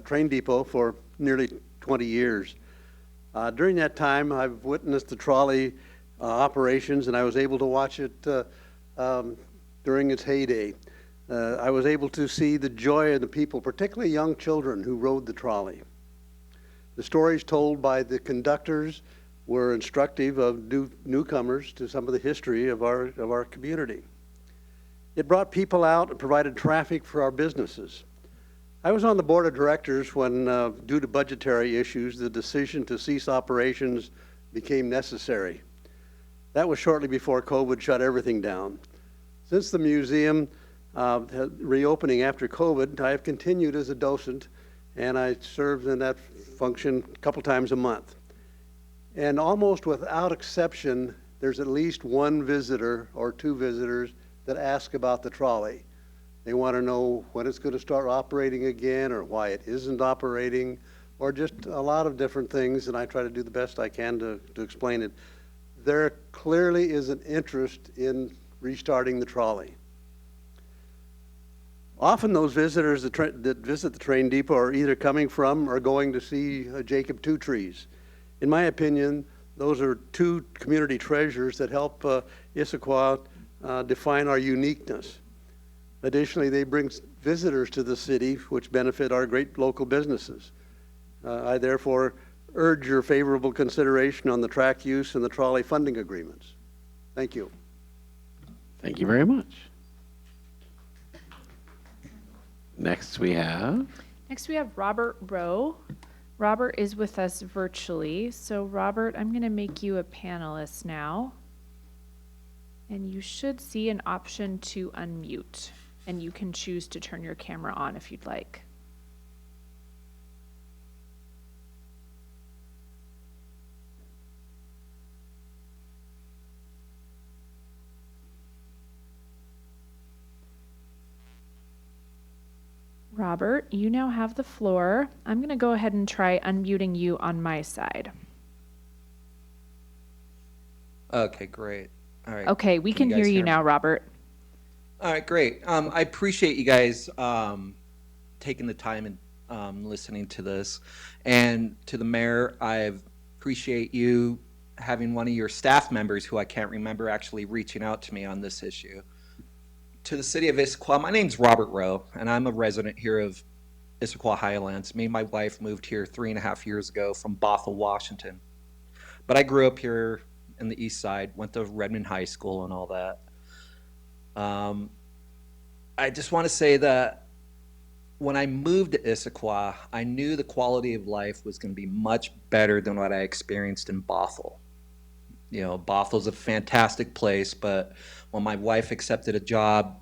train depot for nearly 20 years. During that time, I've witnessed the trolley operations, and I was able to watch it during its heyday. I was able to see the joy of the people, particularly young children who rode the trolley. The stories told by the conductors were instructive of newcomers to some of the history of our community. It brought people out and provided traffic for our businesses. I was on the board of directors when, due to budgetary issues, the decision to cease operations became necessary. That was shortly before COVID shut everything down. Since the museum reopening after COVID, I have continued as a docent, and I served in that function a couple times a month. And almost without exception, there's at least one visitor or two visitors that ask about the trolley. They want to know when it's going to start operating again, or why it isn't operating, or just a lot of different things, and I try to do the best I can to explain it. There clearly is an interest in restarting the trolley. Often those visitors that visit the train depot are either coming from or going to see Jacob Two Trees. In my opinion, those are two community treasures that help Issaquah define our uniqueness. Additionally, they bring visitors to the city, which benefit our great local businesses. I therefore urge your favorable consideration on the track use and the trolley funding agreements. Thank you. Thank you very much. Next we have Robert Rowe. Robert is with us virtually. So Robert, I'm going to make you a panelist now. And you should see an option to unmute. And you can choose to turn your camera on if you'd like. Robert, you now have the floor. I'm going to go ahead and try unmuting you on my side. Okay, great. All right. Okay, we can you hear guys you hear me? now, Robert. All right, great. I appreciate you guys taking the time and listening to this. And to the mayor, I appreciate you having one of your staff members, who I can't remember, actually reaching out to me on this issue. To the city of Issaquah, my name's Robert Rowe, and I'm a resident here of Issaquah Highlands. Me and my wife moved here 3.5 years ago from Bothell, Washington. But I grew up here in the east side, went to Redmond High School and all that. I just want to say that when I moved to Issaquah, I knew the quality of life was going to be much better than what I experienced in Bothell. You know, Bothell's a fantastic place, but when my wife accepted a job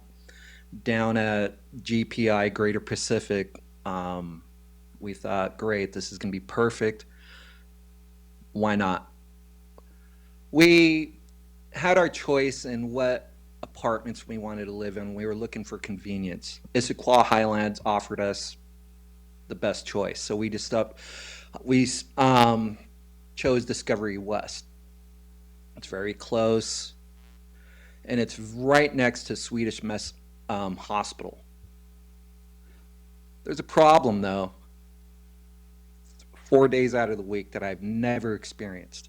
down at GPI, Greater Pacific, we thought, great, this is going to be perfect. Why not? We had our choice in what apartments we wanted to live in. We were looking for convenience. Issaquah Highlands offered us the best choice. So we just We chose Discovery West. It's very close, and it's right next to Swedish Mess Hospital. There's a problem, though, 4 days out of the week that I've never experienced.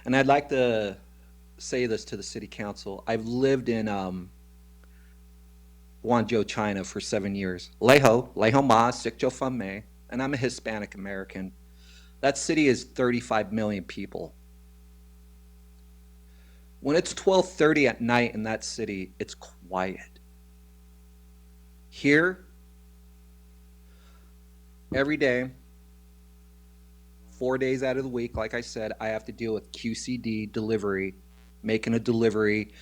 And I'd like to say this to the city council. I've lived in Guangzhou, China for 7 years. Leho Ma, Sikjo Fan Mei, and I'm a Hispanic American. That city is 35 million people. When it's 12:30 at night in that city, it's quiet. Here, every day, 4 days out of the week, like I said, I have to deal with QCD delivery, making a delivery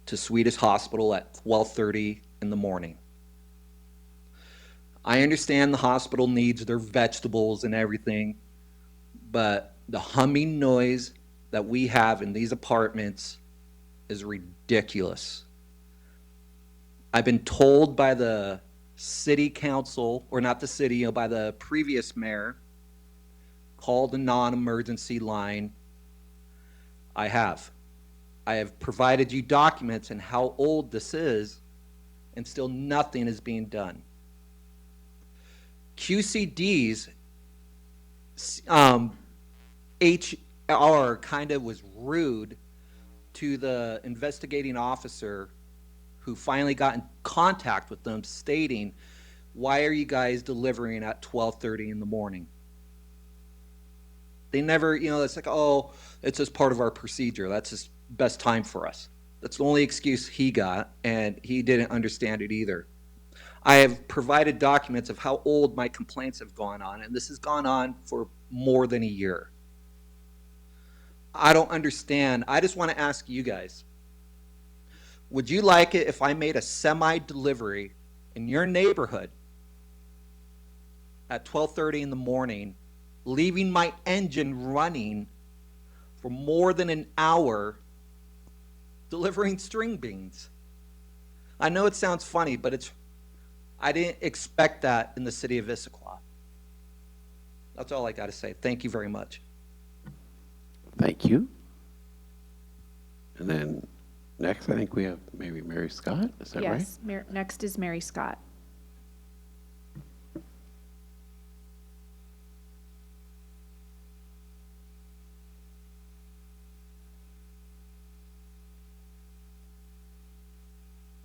to Swedish Hospital at 12:30 in the morning. I understand the hospital needs their vegetables and everything, but the humming noise that we have in these apartments is ridiculous. I've been told by the city council, or not the city, by the previous mayor, call the non-emergency line. I have provided you documents on how old this is, and still nothing is being done. QCD's HR kind of was rude to the investigating officer who finally got in contact with them, stating, "Why are you guys delivering at 12:30 in the morning?" They never, it's like, "Oh, it's just part of our procedure. That's just best time for us." That's the only excuse he got, and he didn't understand it either. I have provided documents of how old my complaints have gone on, and this has gone on for more than a year. I don't understand. I just want to ask you guys, would you like it if I made a semi-delivery in your neighborhood at 12:30 in the morning, leaving my engine running for more than an hour, delivering string beans? I know it sounds funny, but I didn't expect that in the city of Issaquah. That's all I got to say. Thank you very much. Thank you. And then next, I think we have maybe Mary Scott. Is that right? Yes, next is Mary Scott.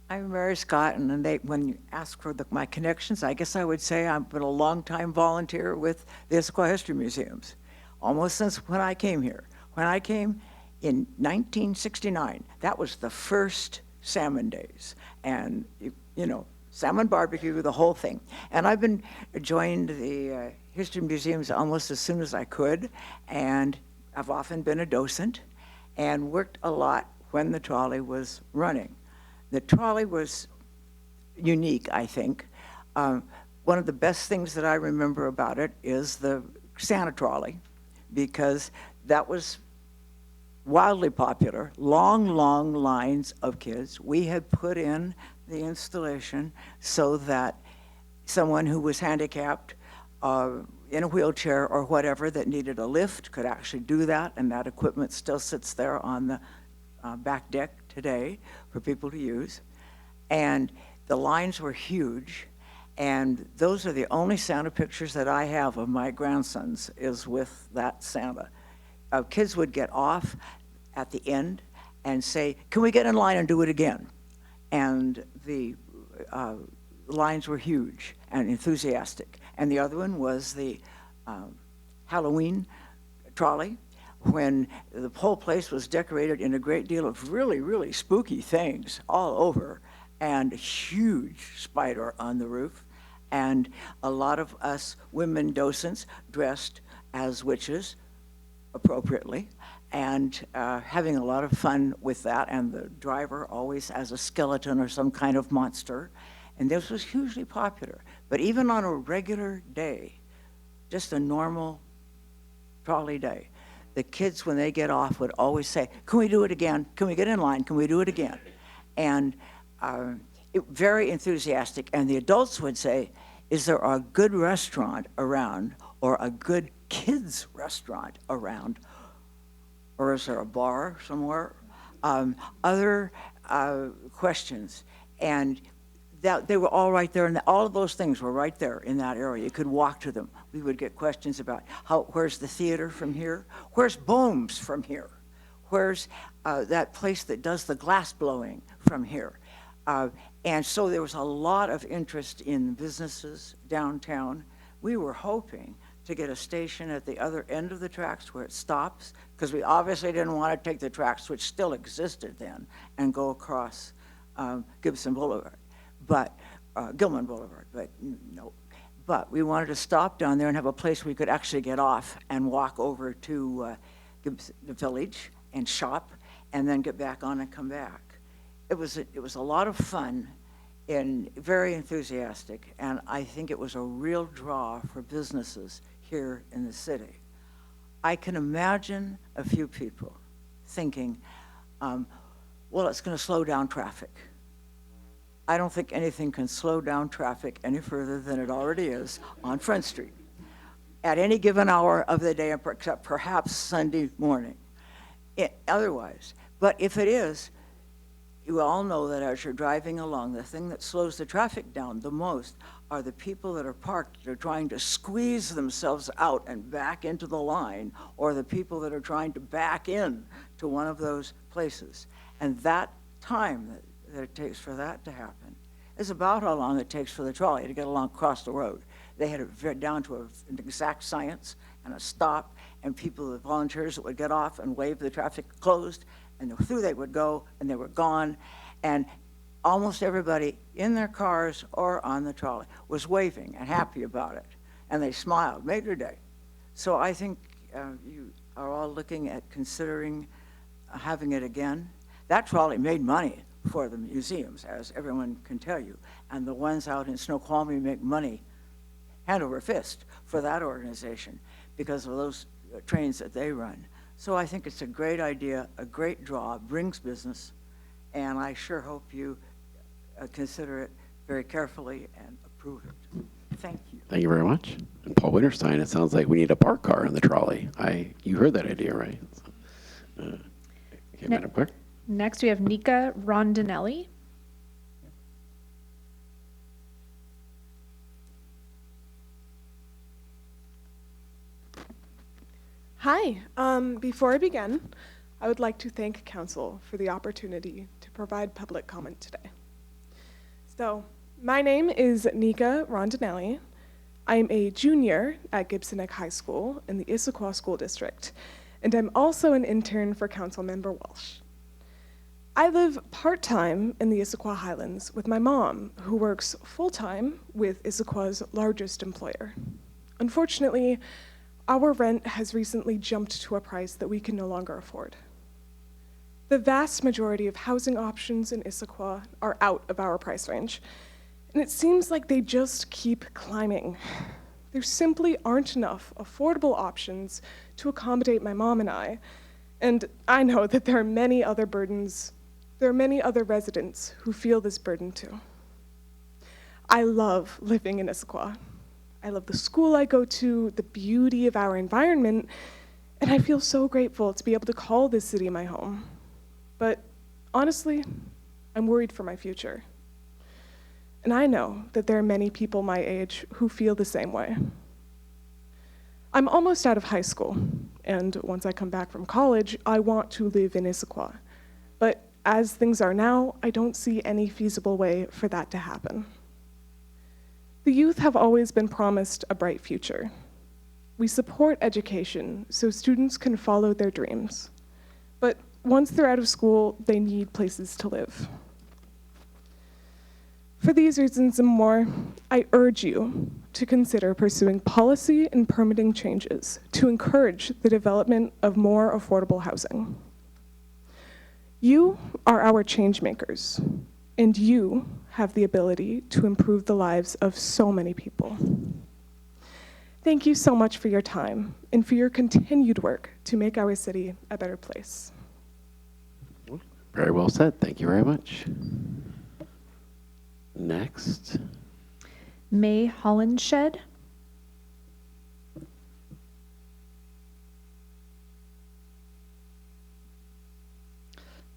I'm Mary Scott, and then when you ask for my connections, I guess I would say I've been a long-time volunteer with the Issaquah History Museums, almost since when I came here. When I came in 1969, that was the first salmon days, and salmon barbecue, the whole thing. And I've been joined the History Museums almost as soon as I could, and I've often been a docent and worked a lot when the trolley was running. The trolley was unique, I think. One of the best things that I remember about it is the Santa trolley, because that was wildly popular. Long, long lines of kids. We had put in the installation so that someone who was handicapped in a wheelchair or whatever that needed a lift could actually do that, and that equipment still sits there on the back deck today for people to use. And the lines were huge, and those are the only Santa pictures that I have of my grandsons is with that Santa. Kids would get off at the end and say, "Can we get in line and do it again?" And the lines were huge and enthusiastic. And the other one was the Halloween trolley, when the whole place was decorated in a great deal of really, really spooky things all over, and a huge spider on the roof, and a lot of us women docents dressed as witches appropriately, and having a lot of fun with that, and the driver always as a skeleton or some kind of monster. And this was hugely popular. But even on a regular day, just a normal trolley day, the kids, when they get off, would always say, "Can we do it again? Can we get in line? Can we do it again?" And very enthusiastic. And the adults would say, "Is there a good restaurant around or a good kids restaurant around? Or is there a bar somewhere? Other questions. And that they were all right there, and all of those things were right there in that area. You could walk to them. We would get questions about where's the theater from here? Where's Bohm's from here? Where's that place that does the glass blowing from here? And so there was a lot of interest in businesses downtown. We were hoping to get a station at the other end of the tracks where it stops, because we obviously didn't want to take the tracks, which still existed then, and go across Gibson Boulevard, but Gilman Boulevard, but no. But we wanted to stop down there and have a place we could actually get off and walk over to the village and shop, and then get back on and come back. It was a lot of fun and very enthusiastic, and I think it was a real draw for businesses here in the city. I can imagine a few people thinking, well, it's going to slow down traffic. I don't think anything can slow down traffic any further than it already is on Front Street at any given hour of the day, except perhaps Sunday morning. Otherwise, but if it is, you all know that as you're driving along, the thing that slows the traffic down the most are the people that are parked, that are trying to squeeze themselves out and back into the line, or the people that are trying to back in to one of those places. And that time that it takes for that to happen is about how long it takes for the trolley to get along across the road. They had it down to an exact science and a stop, and people, the volunteers that would get off and wave the traffic closed, and through they would go, and they were gone. And almost everybody in their cars or on the trolley was waving and happy about it. And they smiled, made their day. So I think you are all looking at considering having it again. That trolley made money for the museums, as everyone can tell you. And the ones out in Snoqualmie make money hand over fist for that organization because of those trains that they run. So I think it's a great idea, a great draw, brings business, and I sure hope you consider it very carefully and approve it. Thank you. Thank you very much. And Paul Winterstein, it sounds like we need a park car in the trolley. You heard that idea, right? Okay, Madam Clerk. Next, we have Nika Rondinelli. Hi. Before I begin, I would like to thank Council for the opportunity to provide public comment today. So, my name is Nika Rondinelli. I'm a junior at Gibson Neck High School in the Issaquah School District, and I'm also an intern for Councilmember Walsh. I live part-time in the Issaquah Highlands with my mom, who works full-time with Issaquah's largest employer. Unfortunately, our rent has recently jumped to a price that we can no longer afford. The vast majority of housing options in Issaquah are out of our price range, and it seems like they just keep climbing. There simply aren't enough affordable options to accommodate my mom and I, and I know that there are many other residents who feel this burden too. I love living in Issaquah. I love the school I go to, the beauty of our environment, and I feel so grateful to be able to call this city my home. But honestly, I'm worried for my future. And I know that there are many people my age who feel the same way. I'm almost out of high school, and once I come back from college, I want to live in Issaquah. But as things are now, I don't see any feasible way for that to happen. The youth have always been promised a bright future. We support education so students can follow their dreams. But once they're out of school, they need places to live. For these reasons and more, I urge you to consider pursuing policy and permitting changes to encourage the development of more affordable housing. You are our change makers, and you have the ability to improve the lives of so many people. Thank you so much for your time and for your continued work to make our city a better place. Very well said. Thank you very much. Next. May Hollenshed.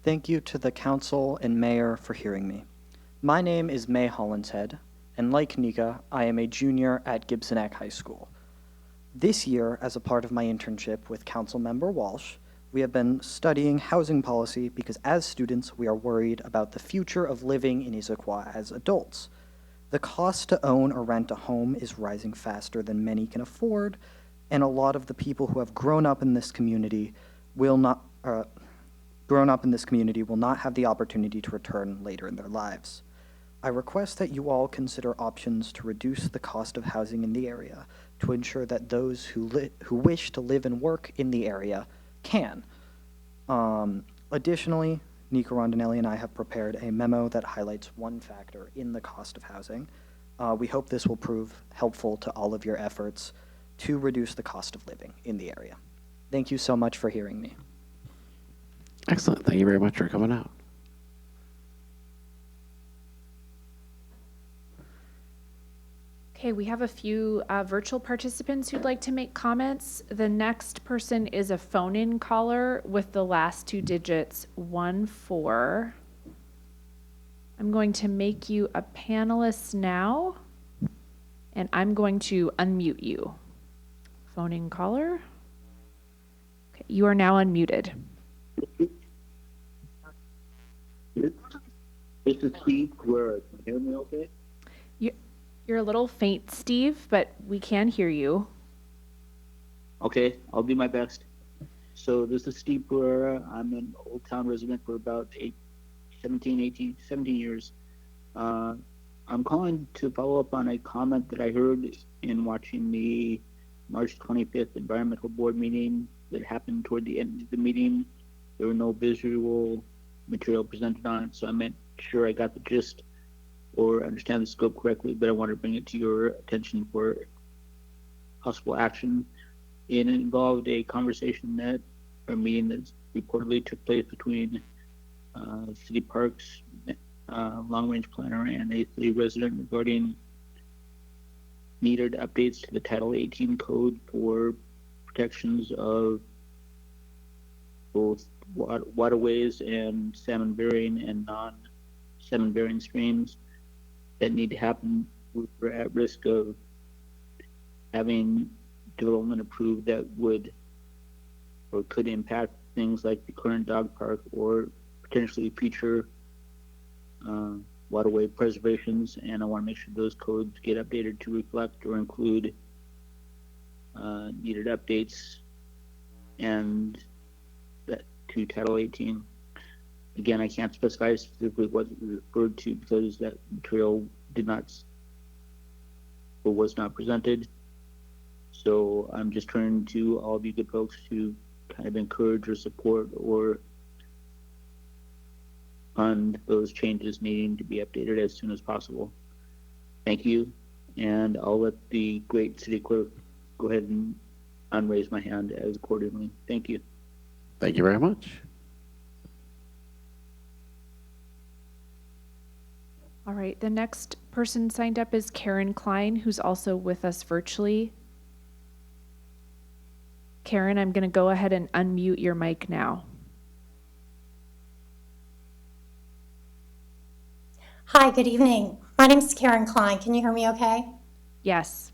Thank you to the council and mayor for hearing me. My name is May Hollinshead, and like Nika, I am a junior at Gibson Eck High School. This year, as a part of my internship with Councilmember Walsh, we have been studying housing policy because as students, we are worried about the future of living in Issaquah as adults. The cost to own or rent a home is rising faster than many can afford, and a lot of the people who have grown up in this community will not have the opportunity to return later in their lives. I request that you all consider options to reduce the cost of housing in the area to ensure that those who wish to live and work in the area can. Additionally, Nika Rondinelli and I have prepared a memo that highlights one factor in the cost of housing. We hope this will prove helpful to all of your efforts to reduce the cost of living in the area. Thank you so much for hearing me. Excellent. Thank you very much for coming out. Okay, we have a few virtual participants who'd like to make comments. The next person is a phone-in caller with the last two digits 14. I'm going to make you a panelist now, and I'm going to unmute you. Phone-in caller. Okay, you are now unmuted. This is Steve Guerra. Can you hear me okay? You're a little faint, Steve, but we can hear you. Okay, I'll do my best. So this is Steve Guerra. I'm an Old Town resident for about 17 years. I'm calling to follow up on a comment that I heard in watching the March 25th Environmental Board meeting that happened toward the end of the meeting. There were no visual material presented on it, so I meant sure I got the gist or understand the scope correctly, but I want to bring it to your attention for possible action. It involved a conversation or meeting that reportedly took place between City Parks long-range planner and a city resident regarding needed updates to the Title 18 code for protections of both waterways and salmon-bearing and non-salmon-bearing streams that need to happen. We're at risk of having development approved that would or could impact things like the current dog park or potentially future waterway preservations, and I want to make sure those codes get updated to reflect or include needed updates and that to Title 18. Again, I can't specify specifically what it referred to because that material did not or was not presented. So I'm just turning to all of you good folks to kind of encourage or support or fund those changes needing to be updated as soon as possible. Thank you, and I'll let the great city clerk go ahead and unraise my hand as accordingly. Thank you. Thank you very much. All right, the next person signed up is Karen Klein, who's also with us virtually. Karen, I'm going to go ahead and unmute your mic now. Hi, good evening. My name is Karen Klein. Can you hear me okay? Yes.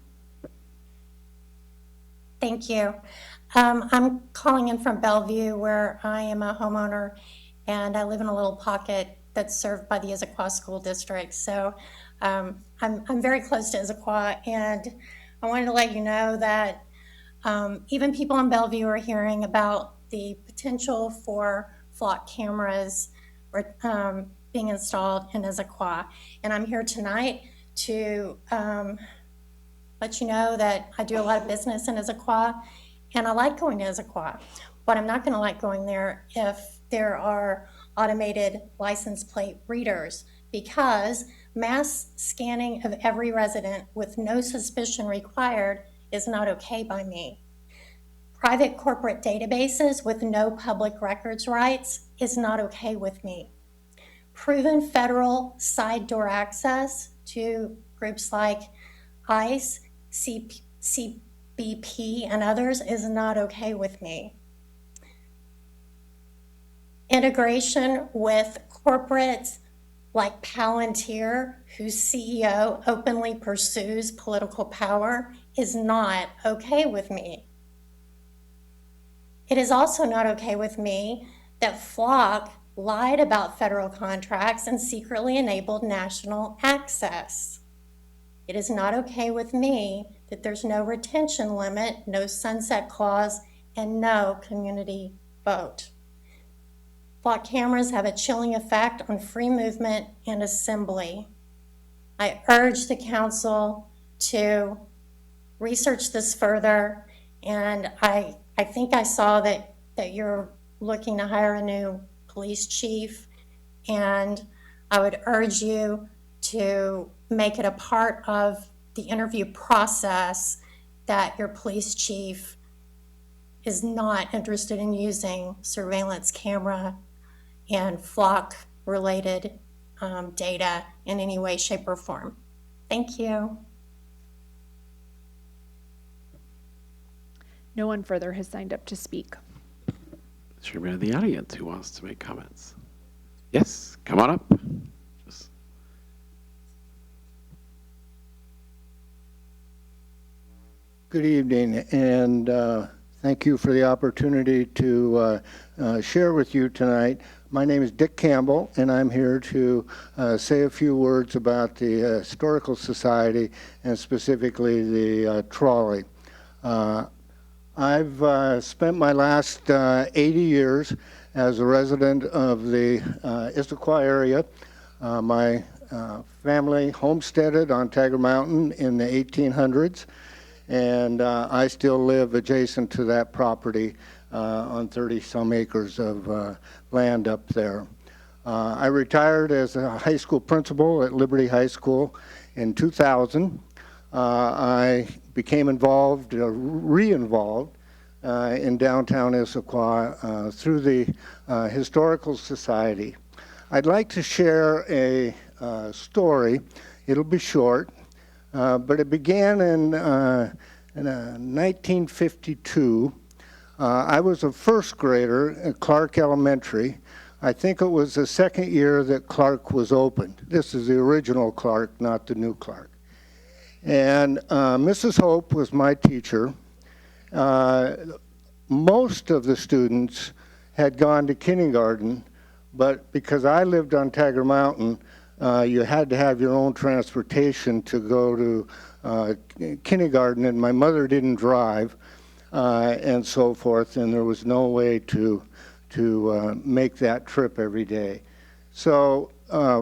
Thank you. I'm calling in from Bellevue, where I am a homeowner, and I live in a little pocket that's served by the Issaquah School District. So I'm very close to Issaquah, and I wanted to let you know that even people in Bellevue are hearing about the potential for flock cameras being installed in Issaquah. And I'm here tonight to let you know that I do a lot of business in Issaquah, and I like going to Issaquah. But I'm not going to like going there if there are automated license plate readers, because mass scanning of every resident with no suspicion required is not okay by me. Private corporate databases with no public records rights is not okay with me. Proven federal side door access to groups like ICE, CBP, and others is not okay with me. Integration with corporates like Palantir, whose CEO openly pursues political power, is not okay with me. It is also not okay with me that Flock lied about federal contracts and secretly enabled national access. It is not okay with me that there's no retention limit, no sunset clause, and no community vote. Flock cameras have a chilling effect on free movement and assembly. I urge the council to research this further, and I think I saw that you're looking to hire a new police chief, and I would urge you to make it a part of the interview process that your police chief is not interested in using surveillance camera and Flock-related data in any way, shape, or form. Thank you. No one further has signed up to speak. Is there anybody in the audience who wants to make comments? Yes, come on up. Just Good evening, and thank you for the opportunity to share with you tonight. My name is Dick Campbell, and I'm here to say a few words about the Historical Society and specifically the Trolley. I've spent my last 80 years as a resident of the Issaquah area. My family homesteaded on Tiger Mountain in the 1800s, and I still live adjacent to that property on 30-some acres of land up there. I retired as a high school principal at Liberty High School in 2000. I became involved, re-involved, in downtown Issaquah through the Historical Society. I'd like to share a story. It'll be short, but it began in 1952. I was a first grader at Clark Elementary. I think it was the second year that Clark was opened. This is the original Clark, not the new Clark. And Mrs. Hope was my teacher. Most of the students had gone to kindergarten, but because I lived on Tiger Mountain, you had to have your own transportation to go to kindergarten, and my mother didn't drive, and so forth, and there was no way to make that trip every day. So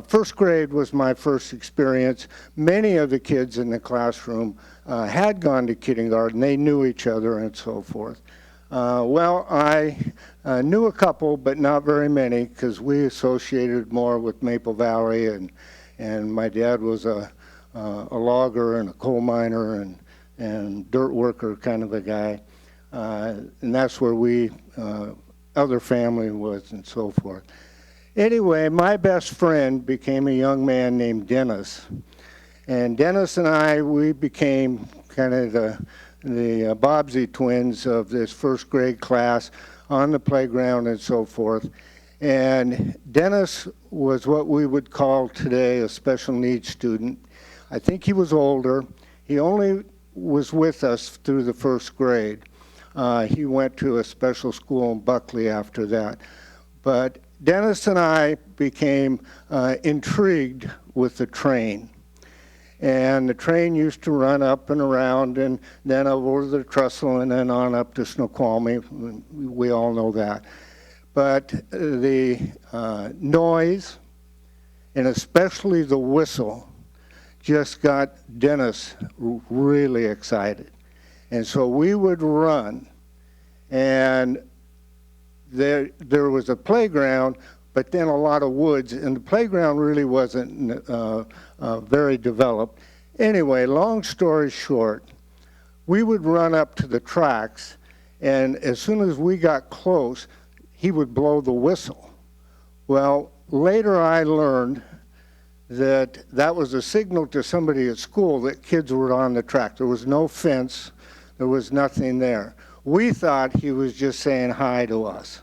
first grade was my first experience. Many of the kids in the classroom had gone to kindergarten. They knew each other and so forth. Well, I knew a couple, but not very many, because we associated more with Maple Valley, and my dad was a logger and a coal miner and dirt worker kind of a guy. And that's where we, other family was and so forth. Anyway, my best friend became a young man named Dennis. And Dennis and I, we became kind of the Bobbsey twins of this first grade class on the playground and so forth. And Dennis was what we would call today a special needs student. I think he was older. He only was with us through the first grade. He went to a special school in Buckley after that. But Dennis and I became intrigued with the train. And the train used to run up and around and then over the trestle and then on up to Snoqualmie. We all know that. But the noise, and especially the whistle, just got Dennis really excited. And so we would run, and there was a playground, but then a lot of woods, and the playground really wasn't very developed. Anyway, long story short, we would run up to the tracks, and as soon as we got close, he would blow the whistle. Well, later I learned that that was a signal to somebody at school that kids were on the track. There was no fence, there was nothing there. We thought he was just saying hi to us.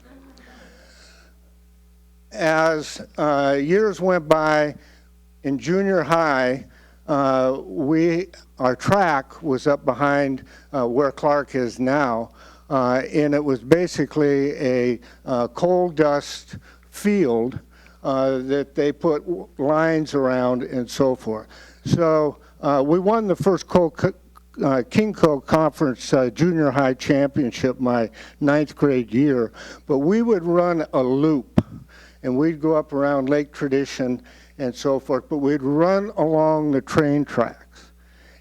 as years went by in junior high, our track was up behind where Clark is now, and it was basically a coal dust field that they put lines around and so forth. So we won the first King Co Conference junior high championship my 9th grade year, but we would run a loop, and we'd go up around Lake Tradition and so forth, but we'd run along the train tracks.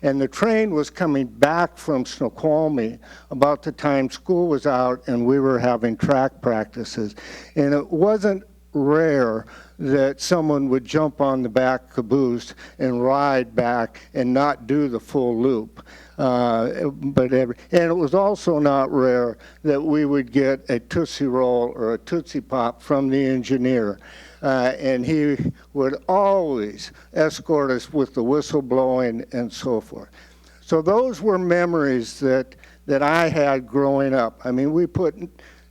And the train was coming back from Snoqualmie about the time school was out and we were having track practices. And it wasn't rare that someone would jump on the back caboose and ride back and not do the full loop. And it was also not rare that we would get a Tootsie Roll or a Tootsie Pop from the engineer. And he would always escort us with the whistle blowing and so forth. So those were memories that I had growing up. I mean, we put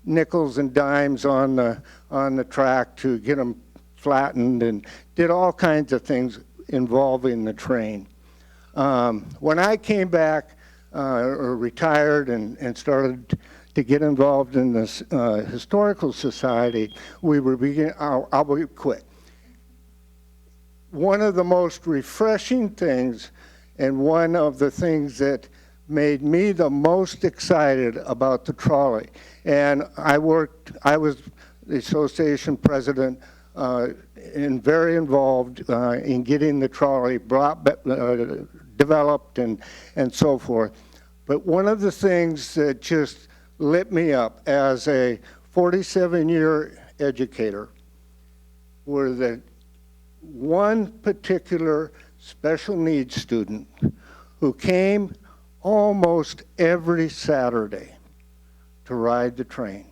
nickels and dimes on the track to get them flattened and did all kinds of things involving the train. When I came back or retired and started to get involved in this historical society, we were I'll be quick. One of the most refreshing things and one of the things that made me the most excited about the trolley, and I was the association president and very involved in getting the trolley developed and so forth. But one of the things that just lit me up as a 47-year educator were that one particular special needs student who came almost every Saturday to ride the train.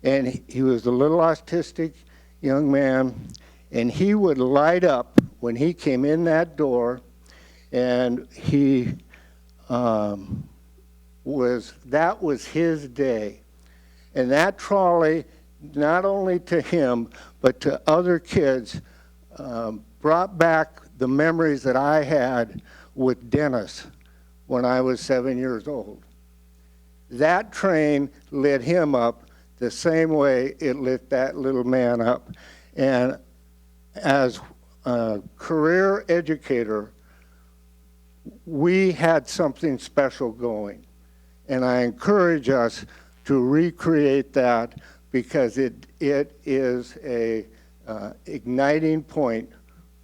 And he was a little autistic young man, and he would light up when he came in that door, and that was his day. And that trolley, not only to him, but to other kids, brought back the memories that I had with Dennis when I was 7 years old. That train lit him up the same way it lit that little man up. And as a career educator, we had something special going. And I encourage us to recreate that because it is a igniting point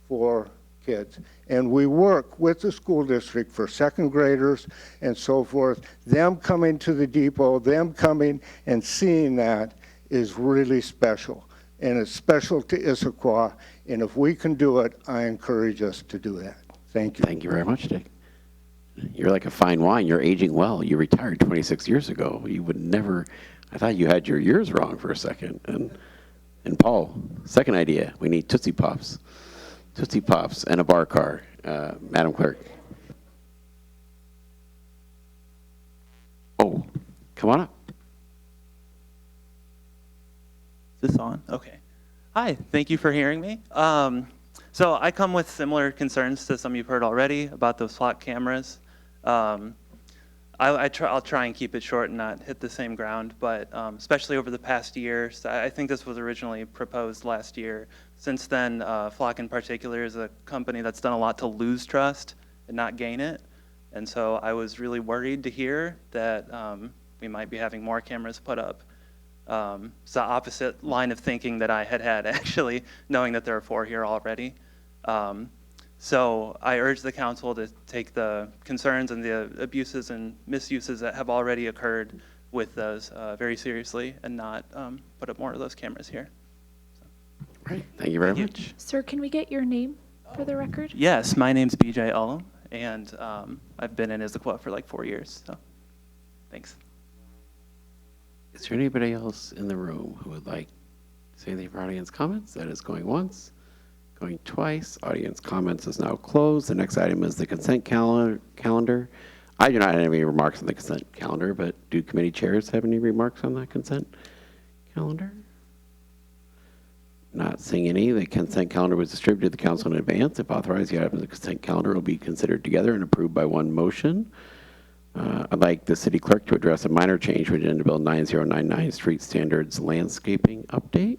for kids. And we work with the school district for second graders and so forth. Them coming to the depot, them coming and seeing that is really special. And it's special to Issaquah. And if we can do it, I encourage us to do that. Thank you. Thank you very much, Dick. You're like a fine wine. You're aging well. You retired 26 years ago. You would never, I thought you had your years wrong for a second. And Paul, second idea, we need Tootsie Pops. Tootsie Pops and a bar car. Madam Clerk. Oh, come on up. Is this on? Okay. Hi, thank you for hearing me. So I come with similar concerns to some you've heard already about those flock cameras. I'll try and keep it short and not hit the same ground, but especially over the past year, I think this was originally proposed last year. Since then, Flock in particular is a company that's done a lot to lose trust and not gain it. And so I was really worried to hear that we might be having more cameras put up. It's the opposite line of thinking that I had actually, knowing that there are 4 here already. So I urge the council to take the concerns and the abuses and misuses that have already occurred with those very seriously and not put up more of those cameras here. Great, thank you very much. Sir, can we get your name for the record? Yes, my name's BJ Ullum, and I've been in Issaquah for like 4 years, so thanks. Is there anybody else in the room who would like to say anything for audience comments? That is going once, going twice. Audience comments is now closed. The next item is the consent calendar. I do not have any remarks on the consent calendar, but do committee chairs have any remarks on the consent calendar? Not seeing any. The consent calendar was distributed to the council in advance. If authorized, the items of the consent calendar will be considered together and approved by one motion. I'd like the city clerk to address a minor change with Agenda Bill 9099, Street Standards Landscaping Update.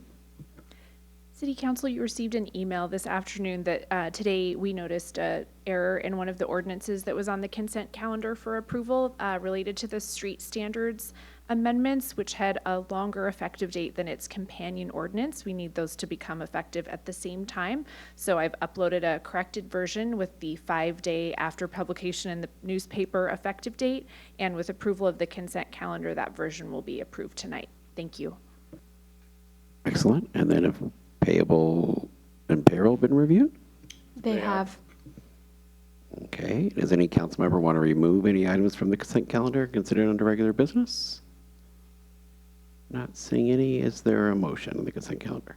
City Council, you received an email this afternoon that today we noticed an error in one of the ordinances that was on the consent calendar for approval related to the street standards amendments, which had a longer effective date than its companion ordinance. We need those to become effective at the same time. So I've uploaded a corrected version with the 5-day after publication in the newspaper effective date, and with approval of the consent calendar, that version will be approved tonight. Thank you. Excellent. And then if payable and payroll been reviewed? They have. Okay. Does any council member want to remove any items from the consent calendar considered under regular business? Not seeing any. Is there a motion on the consent calendar?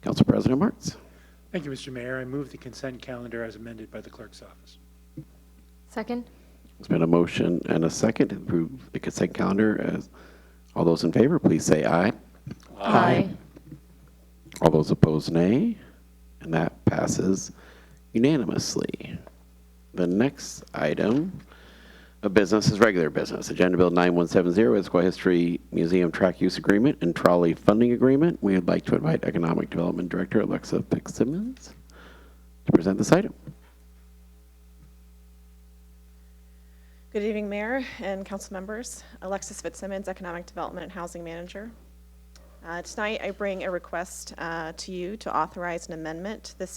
Council President Martz. Thank you, Mr. Mayor. I move the consent calendar as amended by the clerk's office. Second. There's been a motion and a second to approve the consent calendar. As all those in favor, please say aye. Aye. All those opposed, nay. And that passes unanimously. The next item of business is regular business. Agenda Bill 9170, Issaquah History Museum Track Use Agreement and Trolley Funding Agreement. We would like to invite Economic Development Director Alexa Fitzsimmons to present this item. Good evening, Mayor and council members. Alexis Fitzsimmons, Economic Development and Housing Manager. Tonight, I bring a request to you to authorize an amendment to the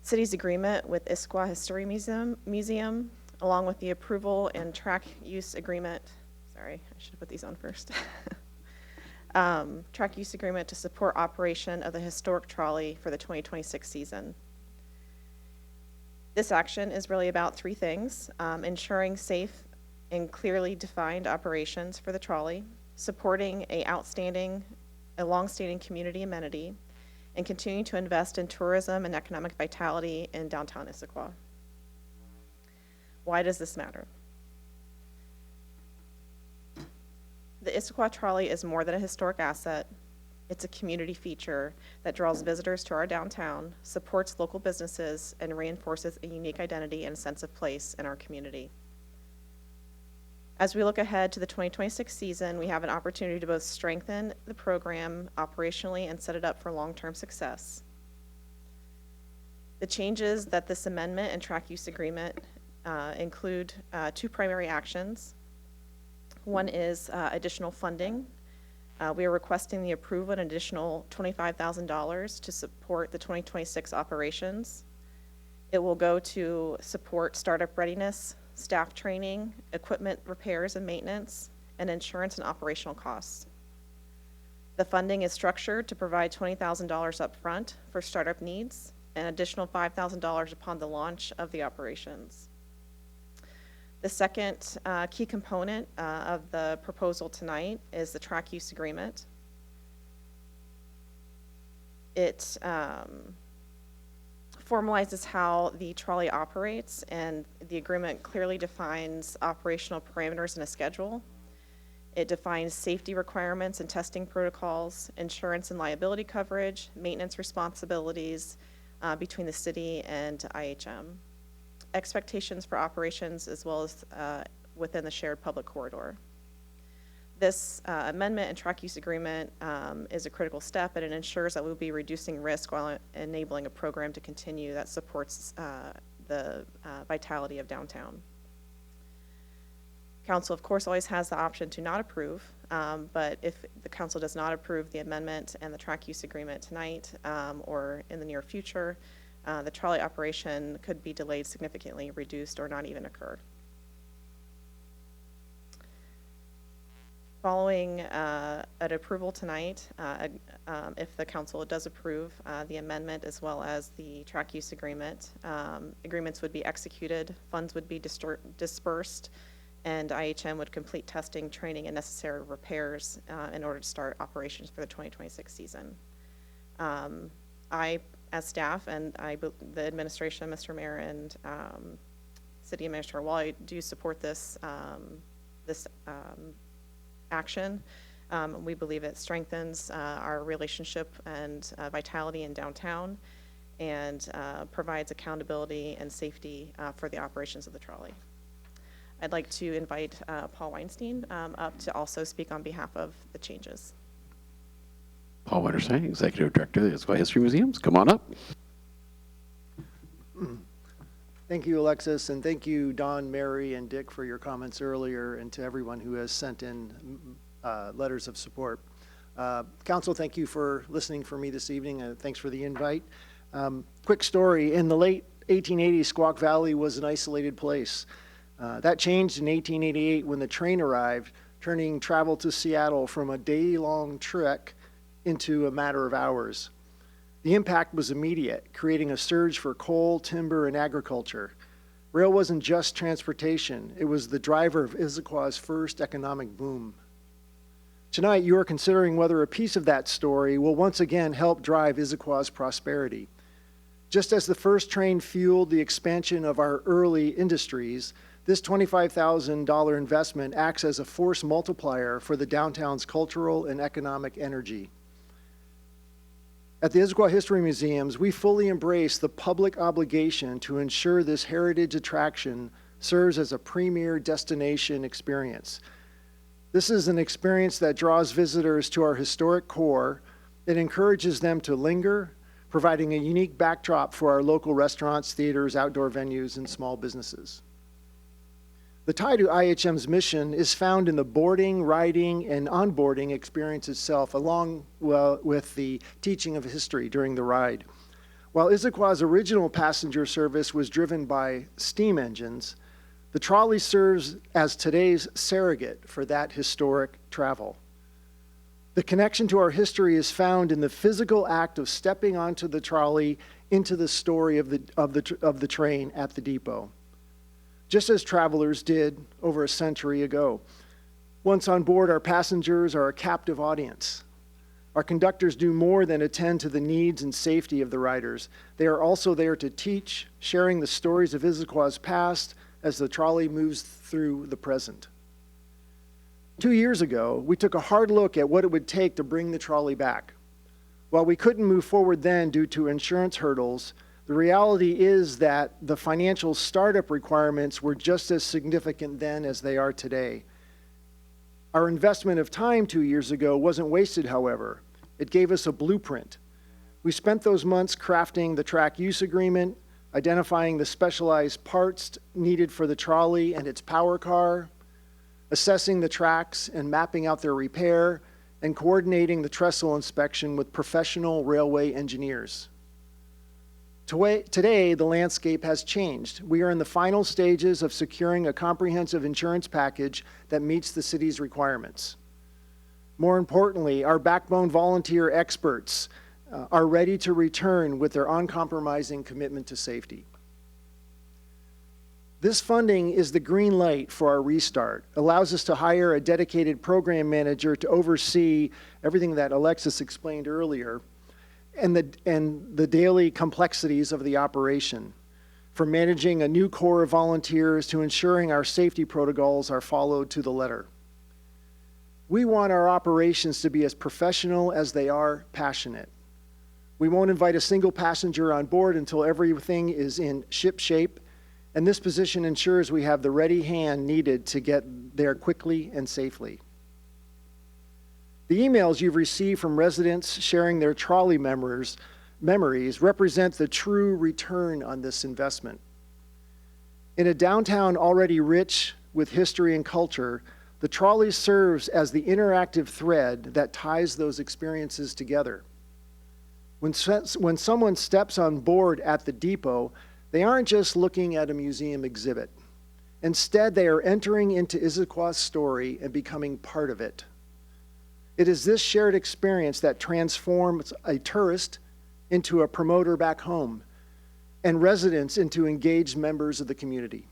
city's agreement with Issaquah History Museum, along with the approval and track use agreement. Sorry, I should have put these on first. Track use agreement to support operation of the historic trolley for the 2026 season. This action is really about three things: ensuring safe and clearly defined operations for the trolley, supporting a long-standing community amenity, and continuing to invest in tourism and economic vitality in downtown Issaquah. Why does this matter? The Issaquah trolley is more than a historic asset. It's a community feature that draws visitors to our downtown, supports local businesses, and reinforces a unique identity and sense of place in our community. As we look ahead to the 2026 season, we have an opportunity to both strengthen the program operationally and set it up for long-term success. The changes that this amendment and track use agreement include two primary actions. One is additional funding. We are requesting the approval of an additional $25,000 to support the 2026 operations. It will go to support startup readiness, staff training, equipment repairs and maintenance, and insurance and operational costs. The funding is structured to provide $20,000 up front for startup needs and additional $5,000 upon the launch of the operations. The second key component of the proposal tonight is the track use agreement. It formalizes how the trolley operates, and the agreement clearly defines operational parameters and a schedule. It defines safety requirements and testing protocols, insurance and liability coverage, maintenance responsibilities between the city and IHM, expectations for operations, as well as within the shared public corridor. This amendment and track use agreement is a critical step, and it ensures that we'll be reducing risk while enabling a program to continue that supports the vitality of downtown. Council, of course, always has the option to not approve, but if the council does not approve the amendment and the track use agreement tonight or in the near future, the trolley operation could be delayed significantly, reduced, or not even occur. Following an approval tonight, if the council does approve the amendment as well as the track use agreement, agreements would be executed, funds would be dispersed, and IHM would complete testing, training, and necessary repairs in order to start operations for the 2026 season. I, as staff, and the administration, Mr. Mayor, and City Administrator, while I do support this action, We believe it strengthens our relationship and vitality in downtown, and provides accountability and safety for the operations of the trolley. I'd like to invite Paul Weinstein up to also speak on behalf of the changes. Paul Winterstein, Executive Director of the Issaquah History Museums. Come on up. Thank you, Alexis, and thank you, Don, Mary, and Dick, for your comments earlier, and to everyone who has sent in letters of support. Council, thank you for listening for me this evening. Thanks for the invite. Quick story. In the late 1880s, Squaw Valley was an isolated place. That changed in 1888 when the train arrived, turning travel to Seattle from a day-long trek into a matter of hours. The impact was immediate, creating a surge for coal, timber, and agriculture. Rail wasn't just transportation, it was the driver of Issaquah's first economic boom. Tonight, you are considering whether a piece of that story will once again help drive Issaquah's prosperity. Just as the first train fueled the expansion of our early industries, this $25,000 investment acts as a force multiplier for the downtown's cultural and economic energy. At the Issaquah History Museums, we fully embrace the public obligation to ensure this heritage attraction serves as a premier destination experience. This is an experience that draws visitors to our historic core. It encourages them to linger, providing a unique backdrop for our local restaurants, theaters, outdoor venues, and small businesses. The tie to IHM's mission is found in the boarding, riding, and onboarding experience itself, along with the teaching of history during the ride. While Issaquah's original passenger service was driven by steam engines, the trolley serves as today's surrogate for that historic travel. The connection to our history is found in the physical act of stepping onto the trolley into the story of the train at the depot, just as travelers did over a century ago. Once on board, our passengers are a captive audience. Our conductors do more than attend to the needs and safety of the riders. They are also there to teach, sharing the stories of Issaquah's past as the trolley moves through the present. 2 years ago, we took a hard look at what it would take to bring the trolley back. While we couldn't move forward then due to insurance hurdles, the reality is that the financial startup requirements were just as significant then as they are today. Our investment of time 2 years ago wasn't wasted, however. It gave us a blueprint. We spent those months crafting the track use agreement, identifying the specialized parts needed for the trolley and its power car, assessing the tracks and mapping out their repair, and coordinating the trestle inspection with professional railway engineers. Today, the landscape has changed. We are in the final stages of securing a comprehensive insurance package that meets the city's requirements. More importantly, our backbone volunteer experts are ready to return with their uncompromising commitment to safety. This funding is the green light for our restart, allows us to hire a dedicated program manager to oversee everything that Alexis explained earlier, and the daily complexities of the operation, from managing a new corps of volunteers to ensuring our safety protocols are followed to the letter. We want our operations to be as professional as they are passionate. We won't invite a single passenger on board until everything is in ship shape, and this position ensures we have the ready hand needed to get there quickly and safely. The emails you've received from residents sharing their trolley memories represent the true return on this investment. In a downtown already rich with history and culture, the trolley serves as the interactive thread that ties those experiences together. When someone steps on board at the depot, they aren't just looking at a museum exhibit. Instead, they are entering into Issaquah's story and becoming part of it. It is this shared experience that transforms a tourist into a promoter back home and residents into engaged members of the community,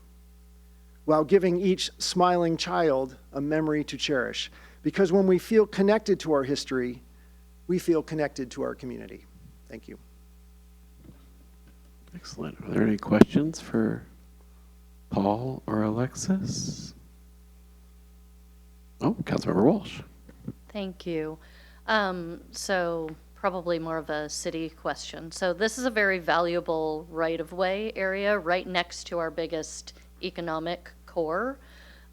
while giving each smiling child a memory to cherish. Because when we feel connected to our history, we feel connected to our community. Thank you. Excellent. Are there any questions for Paul or Alexis? Oh, Councilmember Walsh. Thank you. So probably more of a city question. So this is a very valuable right-of-way area right next to our biggest economic core.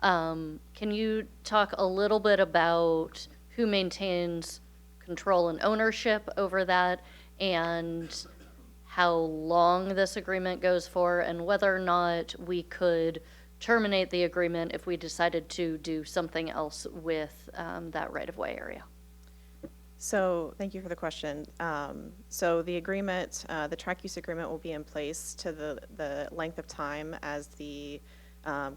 Can you talk a little bit about who maintains control and ownership over that, and how long this agreement goes for, and whether or not we could terminate the agreement if we decided to do something else with that right-of-way area? So thank you for the question. So the agreement, the track use agreement will be in place to the length of time as the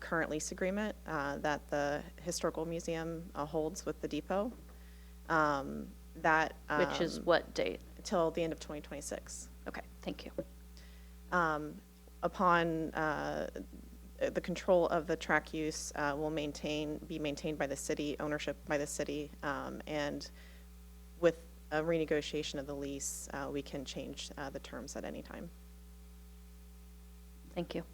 current lease agreement that the Historical Museum holds with the depot. Which is what date? Till the end of 2026. Okay, thank you. Upon the control of the track use will be maintained by the city, ownership by the city, and with a renegotiation of the lease, we can change the terms at any time. Thank you.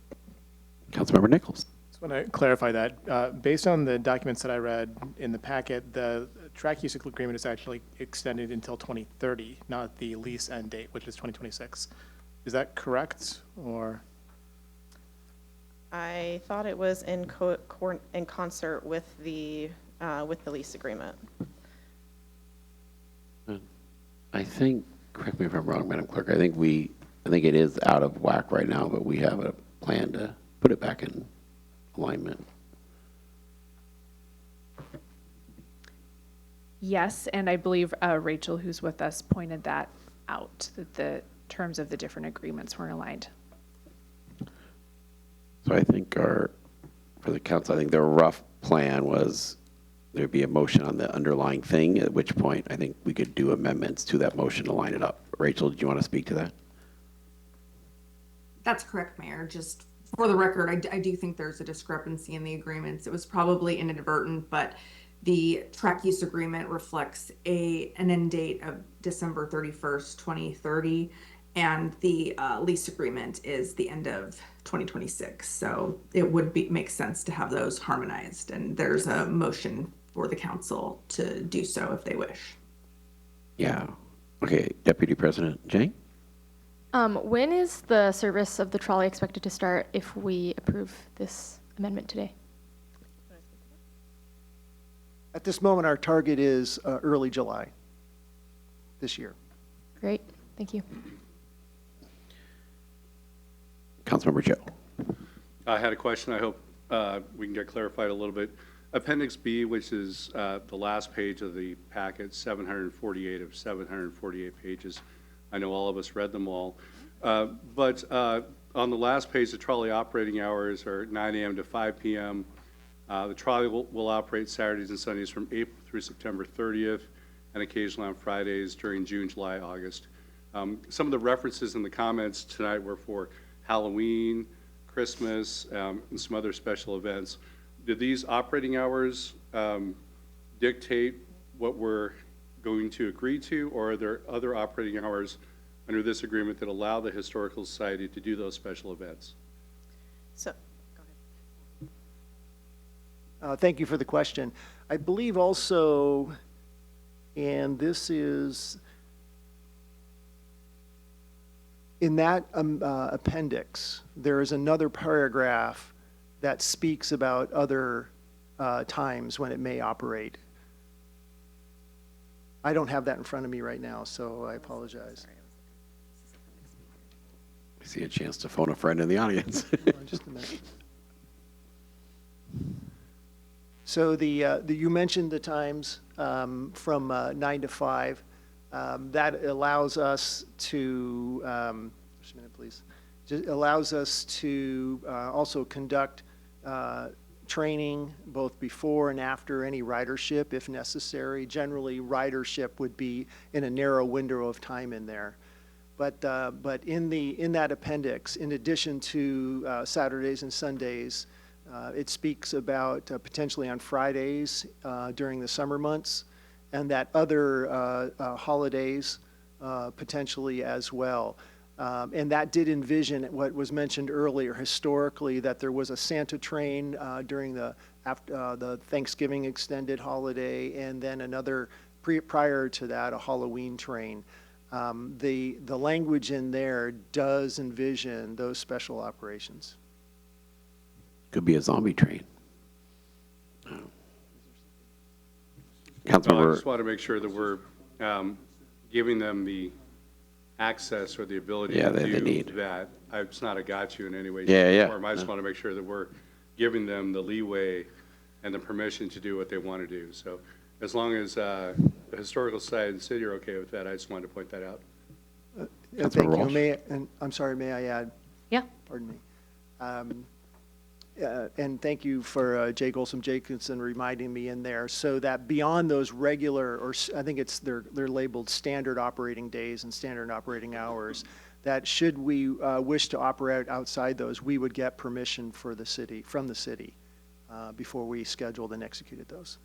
Councilmember Nichols. Just want to clarify that. Based on the documents that I read in the packet, the track use agreement is actually extended until 2030, not the lease end date, which is 2026. Is that correct, or? I thought it was in concert with the lease agreement. I think, correct me if I'm wrong, Madam Clerk, I think it is out of whack right now, but we have a plan to put it back in alignment. Yes, and I believe Rachel, who's with us, pointed that out, that the terms of the different agreements weren't aligned. So I think for the council, I think their rough plan was there'd be a motion on the underlying thing, at which point I think we could do amendments to that motion to line it up. Rachel, do you want to speak to that? That's correct, Mayor. Just for the record, I do think there's a discrepancy in the agreements. It was probably inadvertent, but the track use agreement reflects an end date of December 31st, 2030, and the lease agreement is the end of 2026. So it would make sense to have those harmonized, and there's a motion for the council to do so if they wish. Yeah. Okay, Deputy President Jane? When is the service of the trolley expected to start if we approve this amendment today? At this moment, our target is early July this year. Great, thank you. Councilmember Joe. I had a question. I hope we can get clarified a little bit. Appendix B, which is the last page of the packet, 748 of 748 pages. I know all of us read them all. But on the last page, the trolley operating hours are 9 a.m. to 5 p.m. The trolley will operate Saturdays and Sundays from April through September 30th, and occasionally on Fridays during June, July, August. Some of the references in the comments tonight were for Halloween, Christmas, and some other special events. Did these operating hours dictate what we're going to agree to, or are there other operating hours under this agreement that allow the Historical Society to do those special events? So, Thank you for the question. I believe also, and this is in that appendix, there is another paragraph that speaks about other times when it may operate. I don't have that in front of me right now, so I apologize. I see a chance to phone a friend in the audience. Just a minute. So you mentioned the times from 9 to 5. That allows us to, just a minute, please. Just allows us to also conduct training both before and after any ridership if necessary. Generally, ridership would be in a narrow window of time in there. But in that appendix, in addition to Saturdays and Sundays, it speaks about potentially on Fridays during the summer months, and that other holidays potentially as well. And that did envision what was mentioned earlier historically, that there was a Santa train during the after the Thanksgiving extended holiday, and then another prior to that, a Halloween train. The language in there does envision those special operations. Could be a zombie train. Well, I Councilmember, just want to make sure that we're giving them the access or the ability Yeah, to they do need. that. It's not a got you in any way. Yeah, shape, or yeah. form. I just want to make sure that we're giving them the leeway and the permission to do what they want to do. So as long as the historical society and the city are okay with that, I just wanted to point that out. Thank you. Walsh. And I'm sorry, may I add? Yeah. Pardon me. And thank you for Jay Golsom Jacobson reminding me in there, so that beyond those regular, or I think they're labeled standard operating days and standard operating hours, that should we wish to operate outside those, we would get permission from the city before we scheduled and executed those.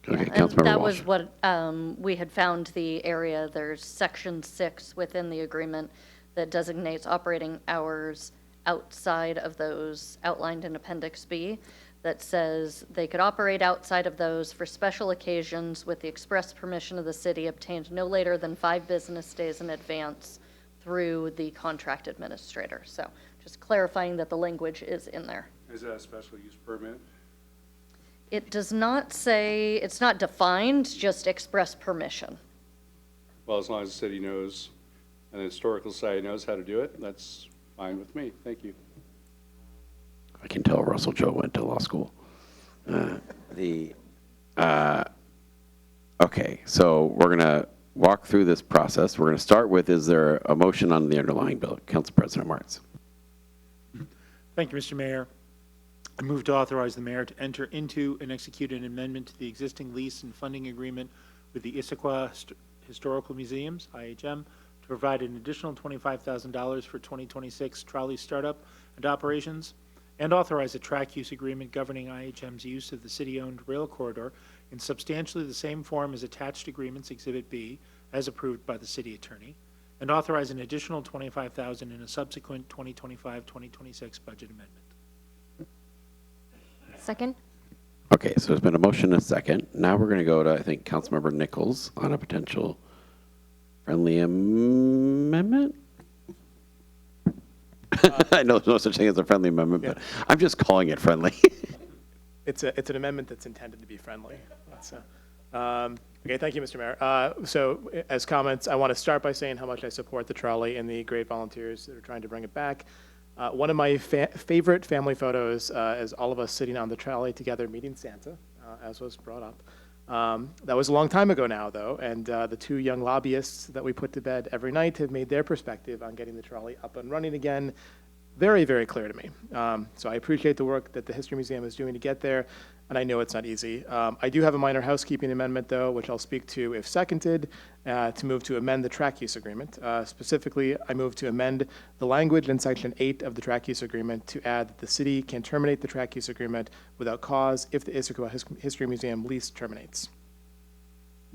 okay, And Councilmember that Walsh. was what we had found the area. There's section 6 within the agreement that designates operating hours outside of those outlined in Appendix B, that says they could operate outside of those for special occasions with the express permission of the city obtained no later than 5 business days in advance through the contract administrator. So just clarifying that the language is in there. Is that a special use permit? It does not say, it's not defined, just express permission. Well, as long as the city knows and the historical society knows how to do it, that's fine with me. Thank you. I can tell Russell Joe went to law school. Okay, so we're going to walk through this process. We're going to start with, is there a motion on the underlying bill? Council President Martz. Thank you, Mr. Mayor. I move to authorize the mayor to enter into and execute an amendment to the existing lease and funding agreement with the Issaquah Historical Museums, IHM, to provide an additional $25,000 for 2026 trolley startup and operations, and authorize a track use agreement governing IHM's use of the city-owned rail corridor in substantially the same form as attached agreements Exhibit B, as approved by the city attorney, and authorize an additional $25,000 in a subsequent 2025-2026 budget amendment. Second? Okay, so there's been a motion and a second. Now we're going to go to, I think, Councilmember Nichols on a potential friendly amendment? I know there's no such thing as a friendly amendment, but I'm just calling it friendly. It's an amendment that's intended to be friendly. Okay, thank you, Mr. Mayor. So as comments, I want to start by saying how much I support the trolley and the great volunteers that are trying to bring it back. One of my favorite family photos is all of us sitting on the trolley together meeting Santa, as was brought up. That was a long time ago now, though, and the 2 young lobbyists that we put to bed every night have made their perspective on getting the trolley up and running again very, very clear to me. So I appreciate the work that the History Museum is doing to get there, and I know it's not easy. I do have a minor housekeeping amendment, though, which I'll speak to if seconded, to move to amend the track use agreement. Specifically, I move to amend the language in Section 8 of the track use agreement to add that the city can terminate the track use agreement without cause if the Issaquah History Museum lease terminates.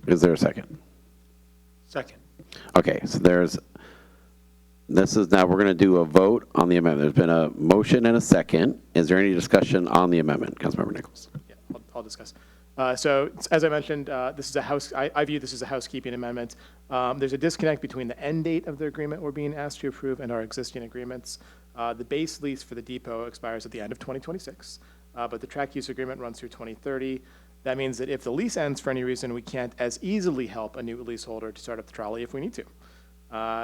Is there a second? Second. Okay, so this is now, we're going to do a vote on the amendment. There's been a motion and a second. Is there any discussion on the amendment? Councilmember Nichols. Yeah, I'll discuss. So as I mentioned, this is I view this as a housekeeping amendment. There's a disconnect between the end date of the agreement we're being asked to approve and our existing agreements. The base lease for the depot expires at the end of 2026, but the track use agreement runs through 2030. That means that if the lease ends for any reason, we can't as easily help a new leaseholder to start up the trolley if we need to.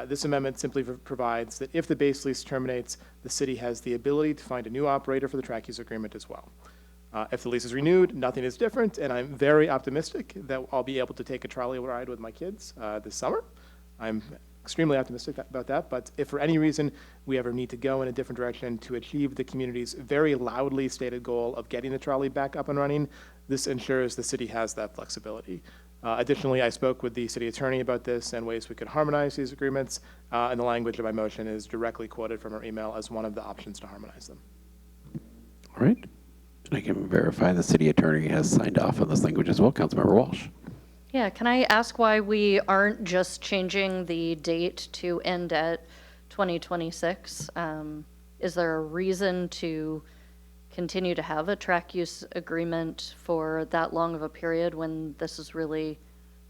This amendment simply provides that if the base lease terminates, the city has the ability to find a new operator for the track use agreement as well. If the lease is renewed, nothing is different, and I'm very optimistic that I'll be able to take a trolley ride with my kids this summer. I'm extremely optimistic about that, but if for any reason we ever need to go in a different direction to achieve the community's very loudly stated goal of getting the trolley back up and running, this ensures the city has that flexibility. Additionally, I spoke with the city attorney about this and ways we could harmonize these agreements, and the language of my motion is directly quoted from her email as one of the options to harmonize them. All right. And I can verify the city attorney has signed off on this language as well. Councilmember Walsh. Yeah, can I ask why we aren't just changing the date to end at 2026? Is there a reason to continue to have a track use agreement for that long of a period when this is really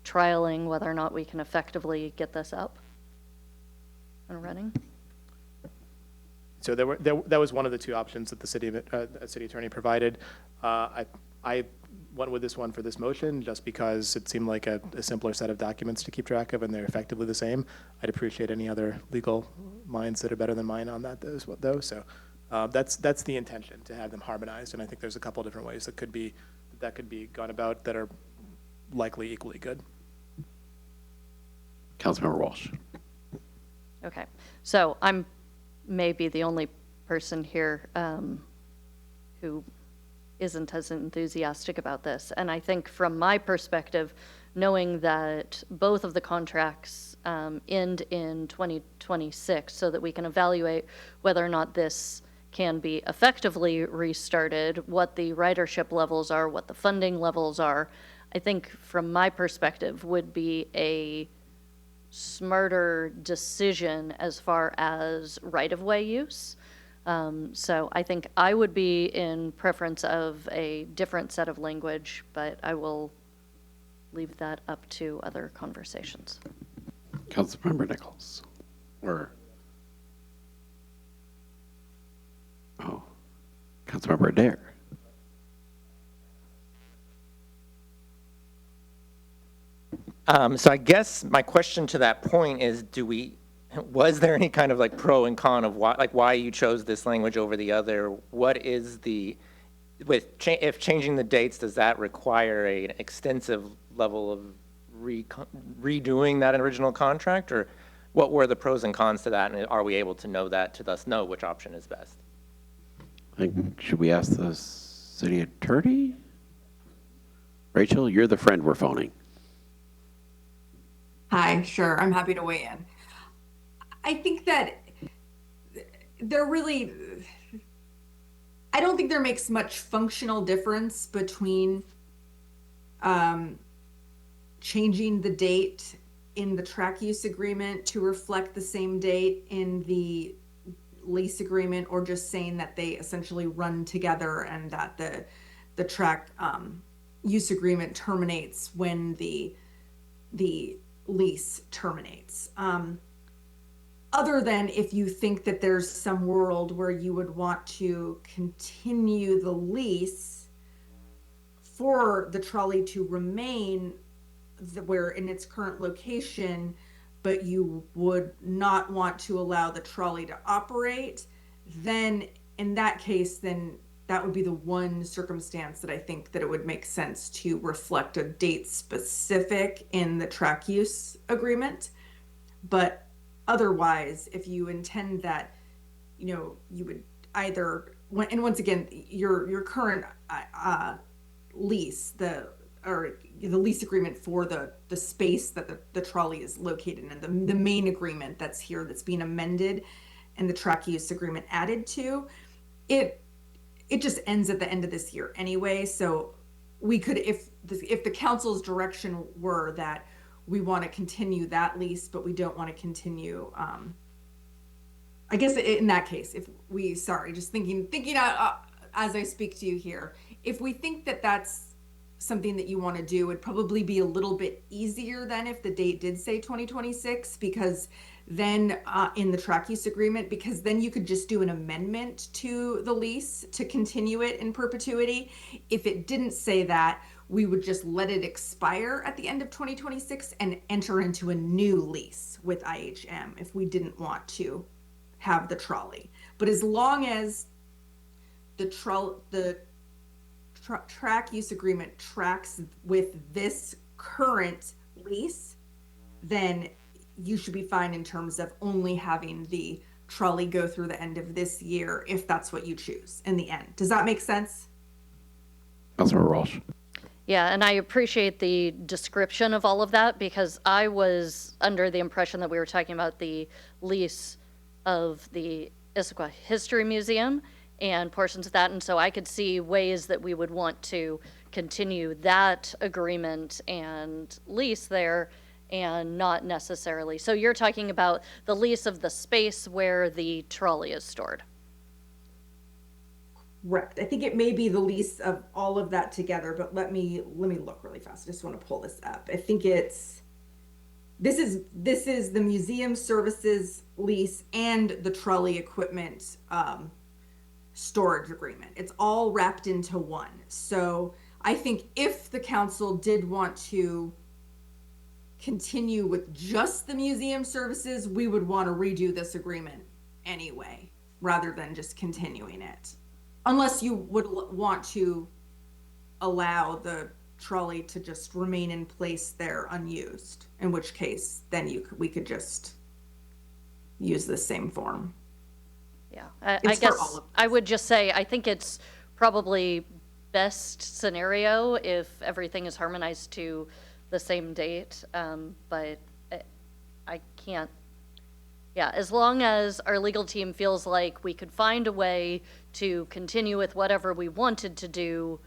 trialing whether or not we can effectively get this up and running? So that was one of the two options that the city attorney provided. I went with this one for this motion just because it seemed like a simpler set of documents to keep track of, and they're effectively the same. I'd appreciate any other legal minds that are better than mine on that though. So that's the intention, to have them harmonized, and I think there's a couple different ways that could be gone about that are likely equally good. Councilmember Walsh. Okay, so I'm maybe the only person here who isn't as enthusiastic about this. And I think from my perspective, knowing that both of the contracts end in 2026 so that we can evaluate whether or not this can be effectively restarted, what the ridership levels are, what the funding levels are, I think from my perspective would be a smarter decision as far as right-of-way use. So I think I would be in preference of a different set of language, but I will leave that up to other conversations. Councilmember Nichols. Councilmember Adair. So I guess my question to that point is, was there any kind of like pro and con of why you chose this language over the other? What is if changing the dates, does that require an extensive level of redoing that original contract, or what were the pros and cons to that, and are we able to know that to thus know which option is best? Should we ask the city attorney? Rachel, you're the friend we're phoning. Hi, sure, I'm happy to weigh in. I think that I don't think there makes much functional difference between changing the date in the track use agreement to reflect the same date in the lease agreement, or just saying that they essentially run together and that the track use agreement terminates when the lease terminates. Other than if you think that there's some world where you would want to continue the lease for the trolley to remain where in its current location, but you would not want to allow the trolley to operate, then in that case, then that would be the one circumstance that I think that it would make sense to reflect a date specific in the track use agreement. But otherwise, if you intend that, you would either, and once again, your current lease, the lease agreement for the space that the trolley is located in, the main agreement that's here that's being amended and the track use agreement added to, it just ends at the end of this year anyway. So we could, if the council's direction were that we want to continue that lease, but we don't want to continue, I guess in that case, if we, just thinking out as I speak to you here, if we think that that's something that you want to do, it'd probably be a little bit easier than if the date did say 2026, because then in the track use agreement, because then you could just do an amendment to the lease to continue it in perpetuity. If it didn't say that, we would just let it expire at the end of 2026 and enter into a new lease with IHM if we didn't want to have the trolley. But as long as the track use agreement tracks with this current lease, then you should be fine in terms of only having the trolley go through the end of this year if that's what you choose in the end. Does that make sense? Councilmember Walsh. Yeah, and I appreciate the description of all of that, because I was under the impression that we were talking about the lease of the Issaquah History Museum and portions of that, and so I could see ways that we would want to continue that agreement and lease there and not necessarily. So you're talking about the lease of the space where the trolley is stored. correct. I think it may be the lease of all of that together, but let me look really fast. I just want to pull this up. I think this is the museum services lease and the trolley equipment storage agreement. It's all wrapped into one. So I think if the council did want to continue with just the museum services, we would want to redo this agreement anyway, rather than just continuing it. Unless you would want to allow the trolley to just remain in place there unused, in which case then we could just use the same form. Yeah, I It's for all guess of I would just say, I think it's probably best scenario if everything is harmonized to the same date, but I can't, yeah, as long as our legal team feels like we could find a way to continue with whatever we wanted to do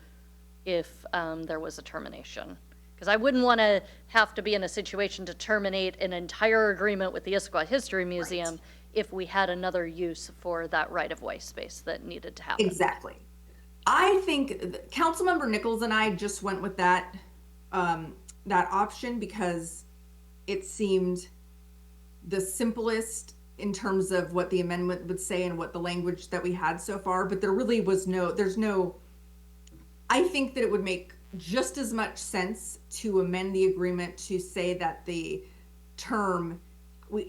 if there was a termination. Because I wouldn't want to have to be in a situation to terminate an entire agreement with the Issaquah History Museum if we had another use for that right-of-way space that needed to happen. Exactly. I think Councilmember Nichols and I just went with that option because it seemed the simplest in terms of what the amendment would say and what the language that we had so far, but there really was I think that it would make just as much sense to amend the agreement to say that the term,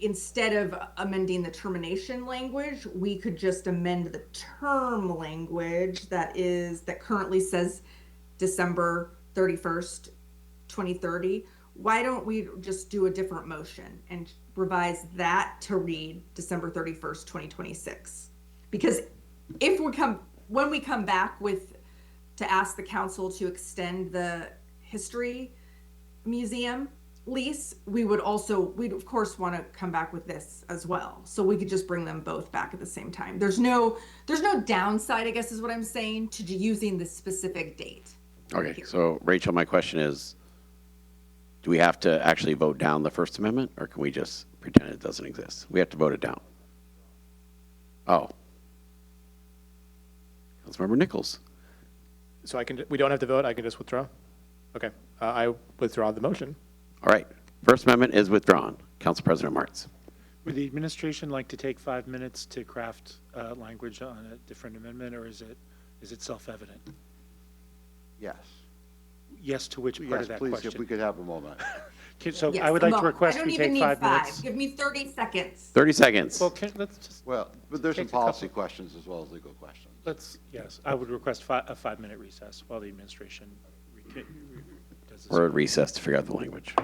instead of amending the termination language, we could just amend the term language that currently says December 31st, 2030. Why don't we just do a different motion and revise that to read December 31st, 2026? Because when we come back to ask the council to extend the history museum lease, we'd of course want to come back with this as well. So we could just bring them both back at the same time. There's no downside, I guess is what I'm saying, to using this specific date. Okay, so Rachel, my question is, do we have to actually vote down the First Amendment, or can we just pretend it doesn't exist? We have to vote it down. Oh. Councilmember Nichols. So we don't have to vote, I can just withdraw? Okay, I withdraw the motion. All right, First Amendment is withdrawn. Council President Martz. Would the administration like to take 5 minutes to craft language on a different amendment, or is it self-evident? Yes. Yes to which part of that please, question? if we could have a moment. So Yes, I would like to request we take 5 minutes. Give me 30 seconds. 30 seconds. Well, let's just. Well, but there's some take a couple- policy questions as well as legal questions. Yes, I would request a 5-minute recess while the administration does this. We're at recess to figure out the language.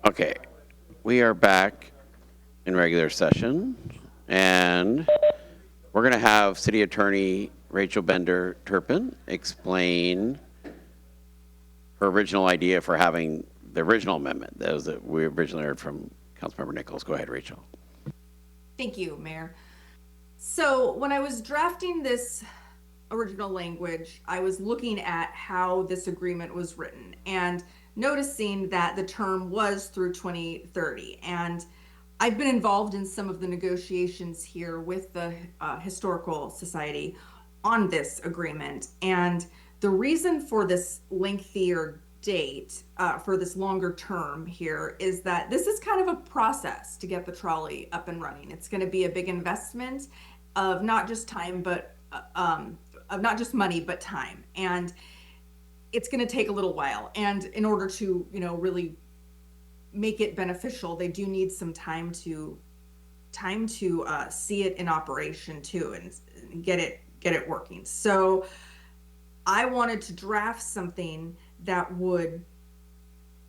Okay, we are back in regular session, and we're going to have City Attorney Rachel Bender-Turpin explain her original idea for having the original amendment. That was that we originally heard from Councilmember Nichols. Go ahead, Rachel. Thank you, Mayor. So when I was drafting this original language, I was looking at how this agreement was written and noticing that the term was through 2030. And I've been involved in some of the negotiations here with the Historical Society on this agreement. And the reason for this lengthier date, for this longer term here, is that this is kind of a process to get the trolley up and running. It's going to be a big investment of not just time, but of not just money, but time. And it's going to take a little while. And in order to, really make it beneficial, they do need some time to see it in operation too, and get it working. So I wanted to draft something that would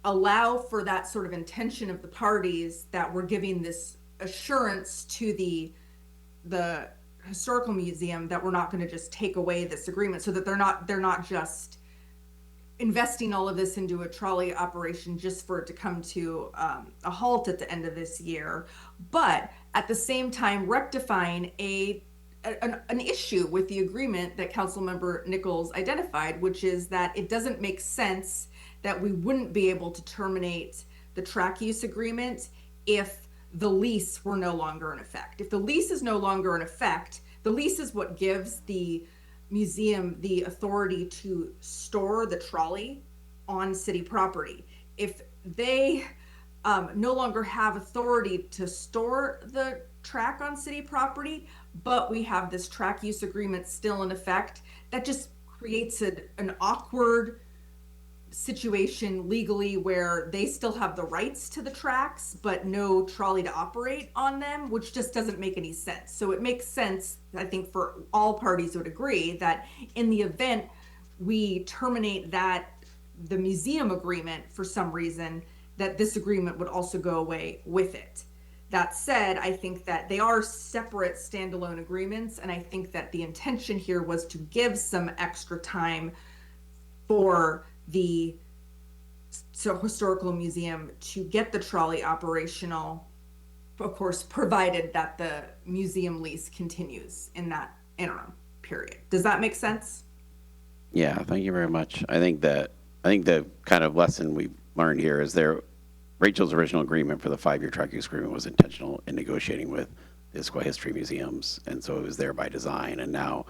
allow for that sort of intention of the parties that we're giving this assurance to the historical museum that we're not going to just take away this agreement, so that they're not just investing all of this into a trolley operation just for it to come to a halt at the end of this year, but at the same time rectifying an issue with the agreement that Councilmember Nichols identified, which is that it doesn't make sense that we wouldn't be able to terminate the track use agreement if the lease were no longer in effect. If the lease is no longer in effect, the lease is what gives the museum the authority to store the trolley on city property. If they no longer have authority to store the track on city property, but we have this track use agreement still in effect, that just creates an awkward situation legally where they still have the rights to the tracks, but no trolley to operate on them, which just doesn't make any sense. So it makes sense, I think, for all parties would agree that in the event we terminate the museum agreement for some reason, that this agreement would also go away with it. That said, I think that they are separate standalone agreements, and I think that the intention here was to give some extra time for the historical museum to get the trolley operational, of course, provided that the museum lease continues in that interim period. Does that make sense? Yeah, thank you very much. I think the kind of lesson we've learned here is Rachel's original agreement for the 5-year track use agreement was intentional in negotiating with the Issaquah History Museums, and so it was there by design. And now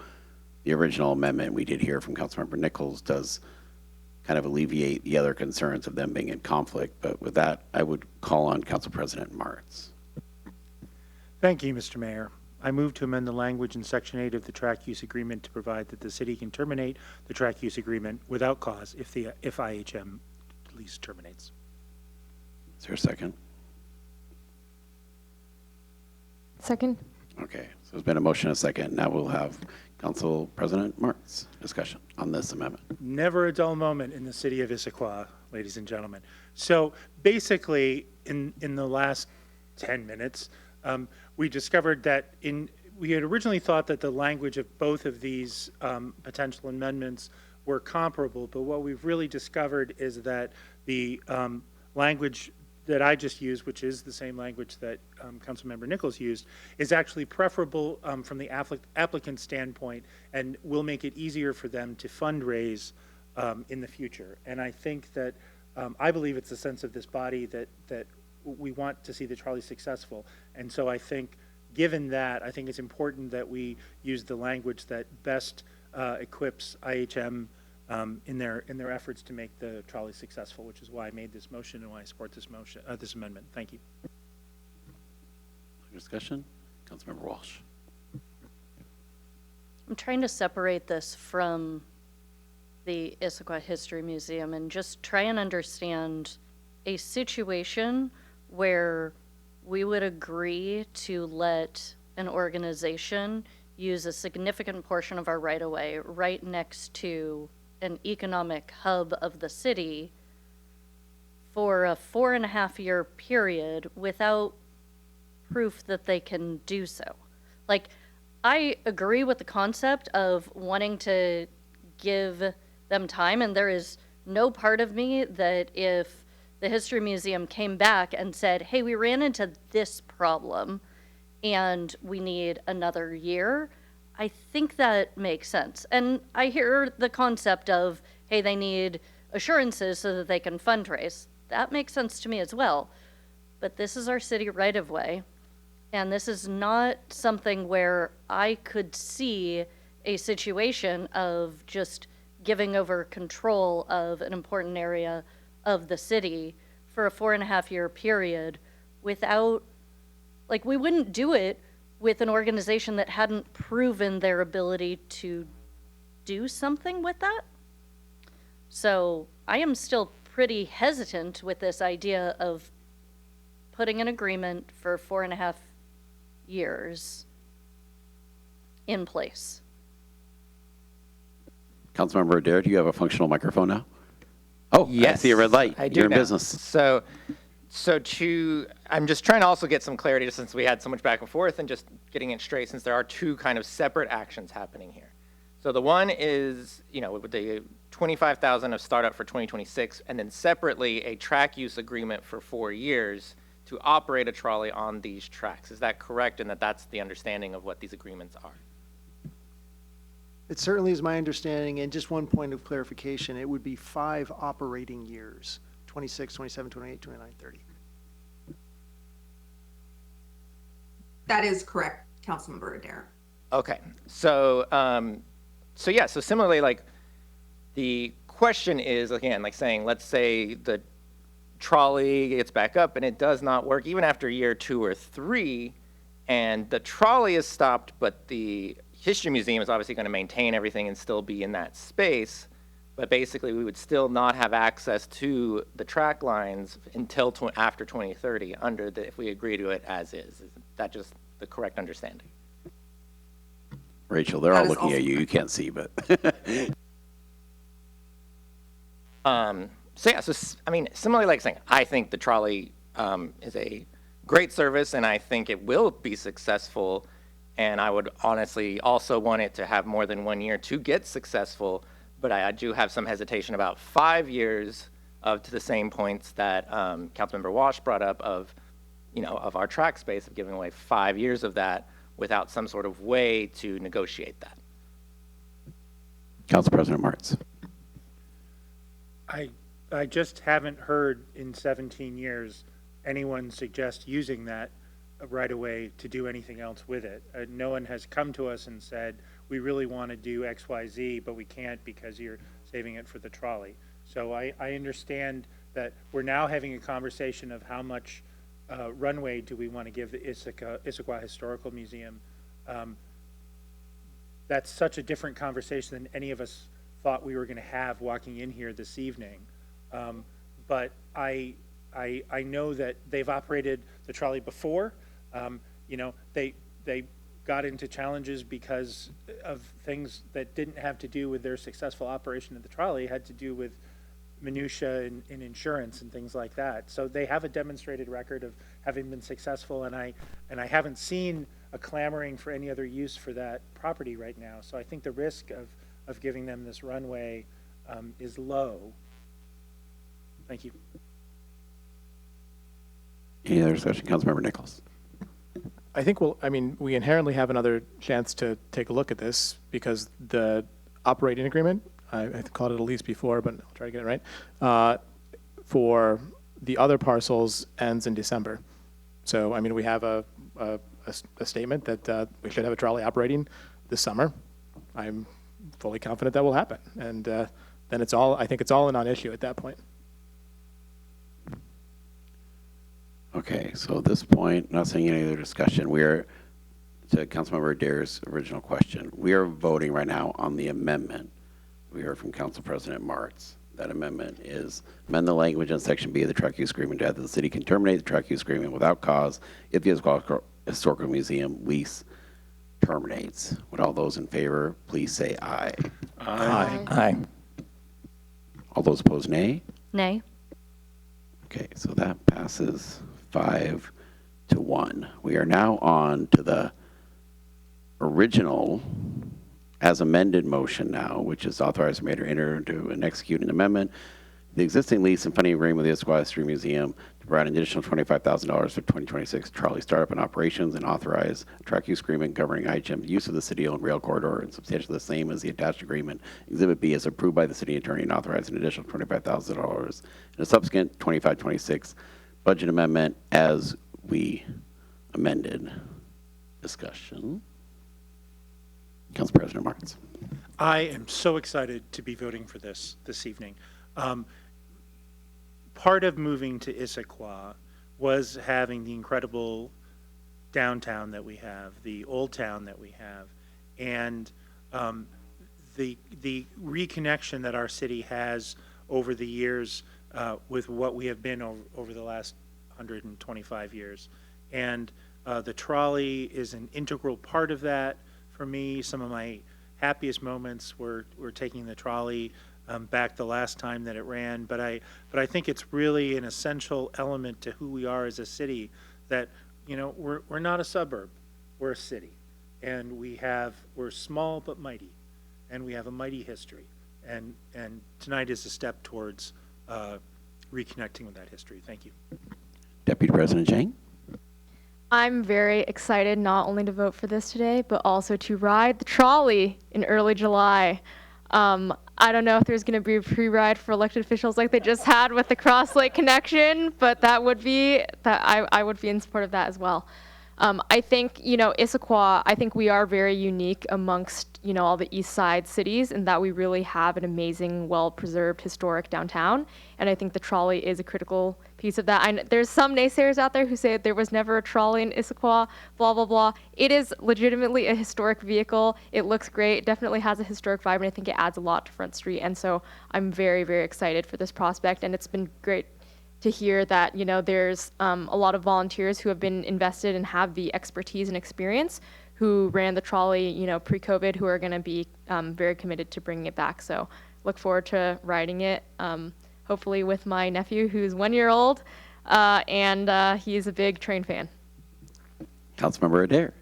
the original amendment we did hear from Councilmember Nichols does kind of alleviate the other concerns of them being in conflict. But with that, I would call on Council President Martz. Thank you, Mr. Mayor. I move to amend the language in Section 8 of the track use agreement to provide that the city can terminate the track use agreement without cause if IHM lease terminates. Is there a second? Second. Okay, so there's been a motion and a second. Now we'll have Council President Martz discussion on this amendment. Never a dull moment in the city of Issaquah, ladies and gentlemen. So basically, in the last 10 minutes, we discovered that we had originally thought that the language of both of these potential amendments were comparable, but what we've really discovered is that the language that I just used, which is the same language that Councilmember Nichols used, is actually preferable from the applicant's standpoint and will make it easier for them to fundraise in the future. And I think that, I believe it's the sense of this body that we want to see the trolley successful. And so I think, given that, I think it's important that we use the language that best equips IHM in their efforts to make the trolley successful, which is why I made this motion and why I support this motion, this amendment. Thank you. Discussion? Councilmember Walsh. I'm trying to separate this from the Issaquah History Museum and just try and understand a situation where we would agree to let an organization use a significant portion of our right-of-way right next to an economic hub of the city for a 4.5 year period without proof that they can do so. Like, I agree with the concept of wanting to give them time, and there is no part of me that if the History Museum came back and said, hey, we ran into this problem and we need another year, I think that makes sense. And I hear the concept of, hey, they need assurances so that they can fundraise. That makes sense to me as well. But this is our city right-of-way, and this is not something where I could see a situation of just giving over control of an important area of the city for a 4.5 year period without, like, we wouldn't do it with an organization that hadn't proven their ability to do something with that. So I am still pretty hesitant with this idea of putting an agreement for 4.5 years in place. Councilmember Adair, do you have a functional microphone now? Oh, I see a red light. I do You're in now. business. So I'm just trying to also get some clarity, just since we had so much back and forth, and just getting it straight, since there are two kind of separate actions happening here. So the one is, with the 25,000 of startup for 2026, and then separately a track use agreement for 4 years to operate a trolley on these tracks. Is that correct? And that's the understanding of what these agreements are? It certainly is my understanding, and just one point of clarification, it would be 5 operating years, 26, 27, 28, 29, 30. That is correct, Councilmember Adair. Okay, so similarly, like, the question is, again, like saying, let's say the trolley gets back up and it does not work even after year 2 or 3, and the trolley is stopped, but the History Museum is obviously going to maintain everything and still be in that space, but basically we would still not have access to the track lines until after 2030 if we agree to it as is. Is that just the correct understanding? Rachel, they're all looking at you. You can't see, but. Similarly, like saying, I think the trolley is a great service, and I think it will be successful. And I would honestly also want it to have more than 1 year to get successful. But I do have some hesitation about 5 years to the same points that Councilmember Walsh brought up of our track space, of giving away 5 years of that without some sort of way to negotiate that. Council President Martz. I just haven't heard in 17 years anyone suggest using that right away to do anything else with it. No one has come to us and said, we really want to do X, Y, Z, but we can't because you're saving it for the trolley. So I understand that we're now having a conversation of how much runway do we want to give the Issaquah Historical Museum. That's such a different conversation than any of us thought we were going to have walking in here this evening. But I know that they've operated the trolley before. They got into challenges because of things that didn't have to do with their successful operation of the trolley, had to do with minutia in insurance and things like that. So they have a demonstrated record of having been successful, and I haven't seen a clamoring for any other use for that property right now. So I think the risk of giving them this runway is low. Thank you. Any other discussion? Councilmember Nichols. I think we inherently have another chance to take a look at this because the operating agreement, I called it a lease before, but I'll try to get it right, for the other parcels ends in December. So, we have a statement that we should have a trolley operating this summer. I'm fully confident that will happen. And then I think it's all a non-issue at that point. Okay, so at this point, not seeing any other discussion, to Councilmember Adair's original question, we are voting right now on the amendment. We heard from Council President Martz. That amendment is amend the language in Section B of the track use agreement to add that the city can terminate the track use agreement without cause if the Historical Museum lease terminates. Would all those in favor please say aye? Aye. Aye. All those opposed, nay? Nay. Okay, so that passes 5-1. We are now on to the original as amended motion now, which is authorize the mayor to enter into and execute an amendment the existing lease and funding agreement with the Issaquah History Museum to provide an additional $25,000 for 2026 trolley startup and operations, and authorize a track use agreement governing IHM's use of the city-owned rail corridor and substantially the same as the attached agreement. Exhibit B is approved by the city attorney and authorized an additional $25,000 in a subsequent 25-26 budget amendment as we amended. Discussion. Council President Martins. I am so excited to be voting for this evening. Part of moving to Issaquah was having the incredible downtown that we have, the old town that we have, and the reconnection that our city has over the years with what we have been over the last 125 years. And the trolley is an integral part of that for me. Some of my happiest moments were taking the trolley back the last time that it ran, but I think it's really an essential element to who we are as a city, that, you know, we're not a suburb, we're a city, and we're small but mighty, and we have a mighty history, and tonight is a step towards reconnecting with that history. Thank you. Deputy President Chang. I'm very excited not only to vote for this today, but also to ride the trolley in early July. I don't know if there's going to be a pre-ride for elected officials like they just had with the Cross Lake connection, but I would be in support of that as well. I think, you know, Issaquah, I think we are very unique amongst, you know, all the East Side cities in that we really have an amazing, well-preserved, historic downtown. And I think the trolley is a critical piece of that. There's some naysayers out there who say there was never a trolley in Issaquah, blah, blah, blah. It is legitimately a historic vehicle. It looks great. It definitely has a historic vibe, and I think it adds a lot to Front Street. And so I'm very, very excited for this prospect, and it's been great to hear that, you know, there's a lot of volunteers who have been invested and have the expertise and experience who ran the trolley, you know, pre-COVID, who are going to be very committed to bringing it back. So look forward to riding it, hopefully with my nephew who's 1 year old, and he's a big train fan. Councilmember Adair.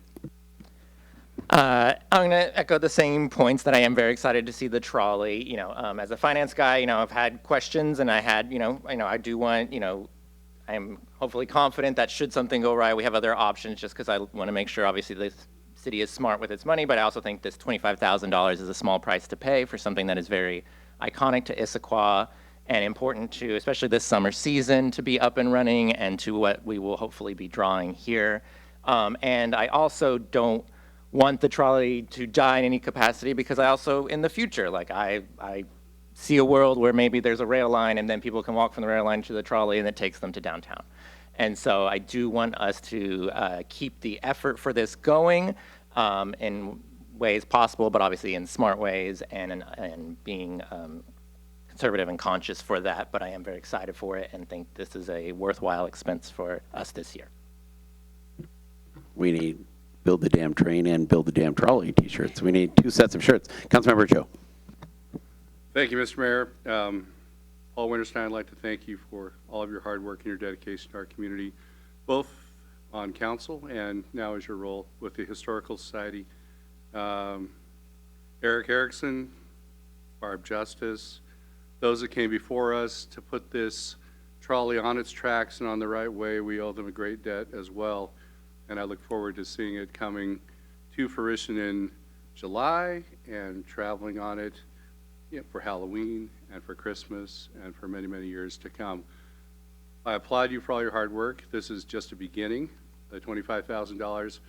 I'm going to echo the same points that I am very excited to see the trolley. You know, as a finance guy, you know, I've had questions, and I had, I do want, I am hopefully confident that should something go right, we have other options, just because I want to make sure, obviously, the city is smart with its money, but I also think this $25,000 is a small price to pay for something that is very iconic to Issaquah and important to, especially this summer season, to be up and running, and to what we will hopefully be drawing here. And I also don't want the trolley to die in any capacity, because I also, in the future, like I see a world where maybe there's a rail line and then people can walk from the rail line to the trolley and it takes them to downtown. And so I do want us to keep the effort for this going in ways possible, but obviously in smart ways, and being conservative and conscious for that. But I am very excited for it and think this is a worthwhile expense for us this year. We need build the damn train and build the damn trolley t-shirts. We need 2 sets of shirts. Councilmember Joe. Thank you, Mr. Mayor. Paul Winterstein, I'd like to thank you for all of your hard work and your dedication to our community, both on council and now as your role with the Historical Society. Eric Erickson, Barb Justice, those that came before us to put this trolley on its tracks and on the right way, we owe them a great debt as well. And I look forward to seeing it coming to fruition in July and traveling on it, for Halloween and for Christmas and for many, many years to come. I applaud you for all your hard work. This is just a beginning. The $25,000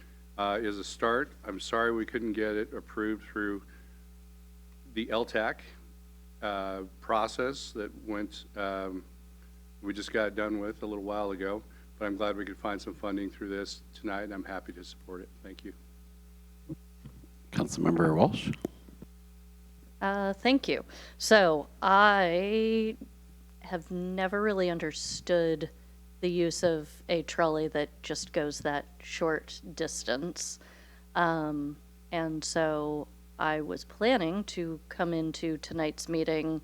is a start. I'm sorry we couldn't get it approved through the LTAC process that we just got done with a little while ago. But I'm glad we could find some funding through this tonight, and I'm happy to support it. Thank you. Councilmember Walsh. Thank you. So I have never really understood the use of a trolley that just goes that short distance. And so I was planning to come into tonight's meeting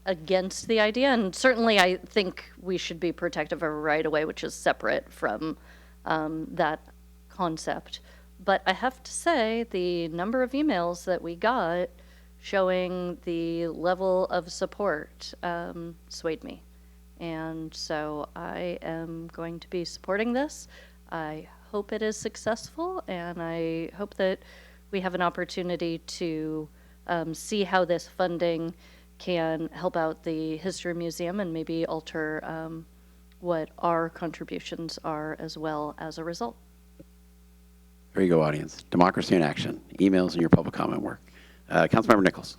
against the idea, and certainly I think we should be protective of right-of-way, which is separate from that concept. But I have to say, the number of emails that we got showing the level of support swayed me. And so I am going to be supporting this. I hope it is successful, and I hope that we have an opportunity to see how this funding can help out the History Museum and maybe alter what our contributions are as well as a result. There you go, audience. Democracy in action. Emails and your public comment work. Councilmember Nichols.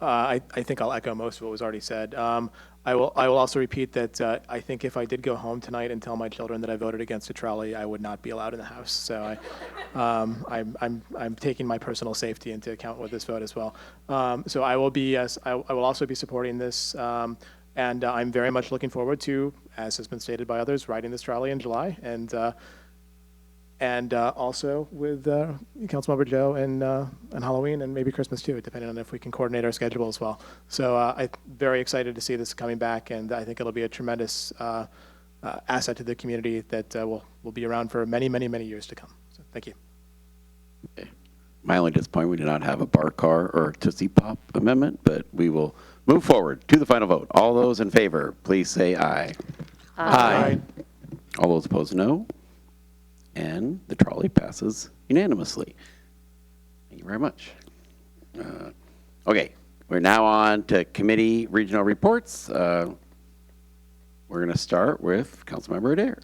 I think I'll echo most of what was already said. I will also repeat that I think if I did go home tonight and tell my children that I voted against a trolley, I would not be allowed in the house. So I'm taking my personal safety into account with this vote as well. So I will also be supporting this, and I'm very much looking forward to, as has been stated by others, riding this trolley in July, and also with Councilmember Joe and Halloween and maybe Christmas too, depending on if we can coordinate our schedule as well. So I'm very excited to see this coming back, and I think it'll be a tremendous asset to the community that will be around for many, many, many years to come. So thank you. Okay. My only disappointment, we do not have a bar car or Tootsie Pop amendment, but we will move forward to the final vote. All those in favor, please say aye. Aye. All those opposed, no. And the trolley passes unanimously. Thank you very much. Okay, we're now on to committee regional reports. We're going to start with Councilmember Adair.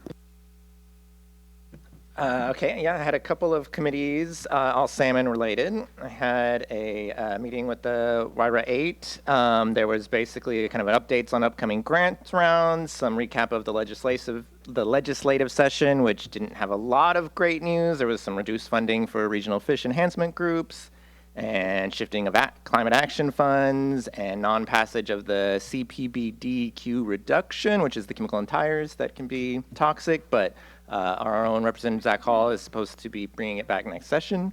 Okay, yeah, I had a couple of committees, all salmon related. I had a meeting with the WIRA 8. There was basically kind of an updates on upcoming grant rounds, some recap of the legislative session, which didn't have a lot of great news. There was some reduced funding for regional fish enhancement groups, and shifting of climate action funds, and non-passage of the CPBDQ reduction, which is the chemical in tires that can be toxic, but our own Representative Zach Hall is supposed to be bringing it back next session.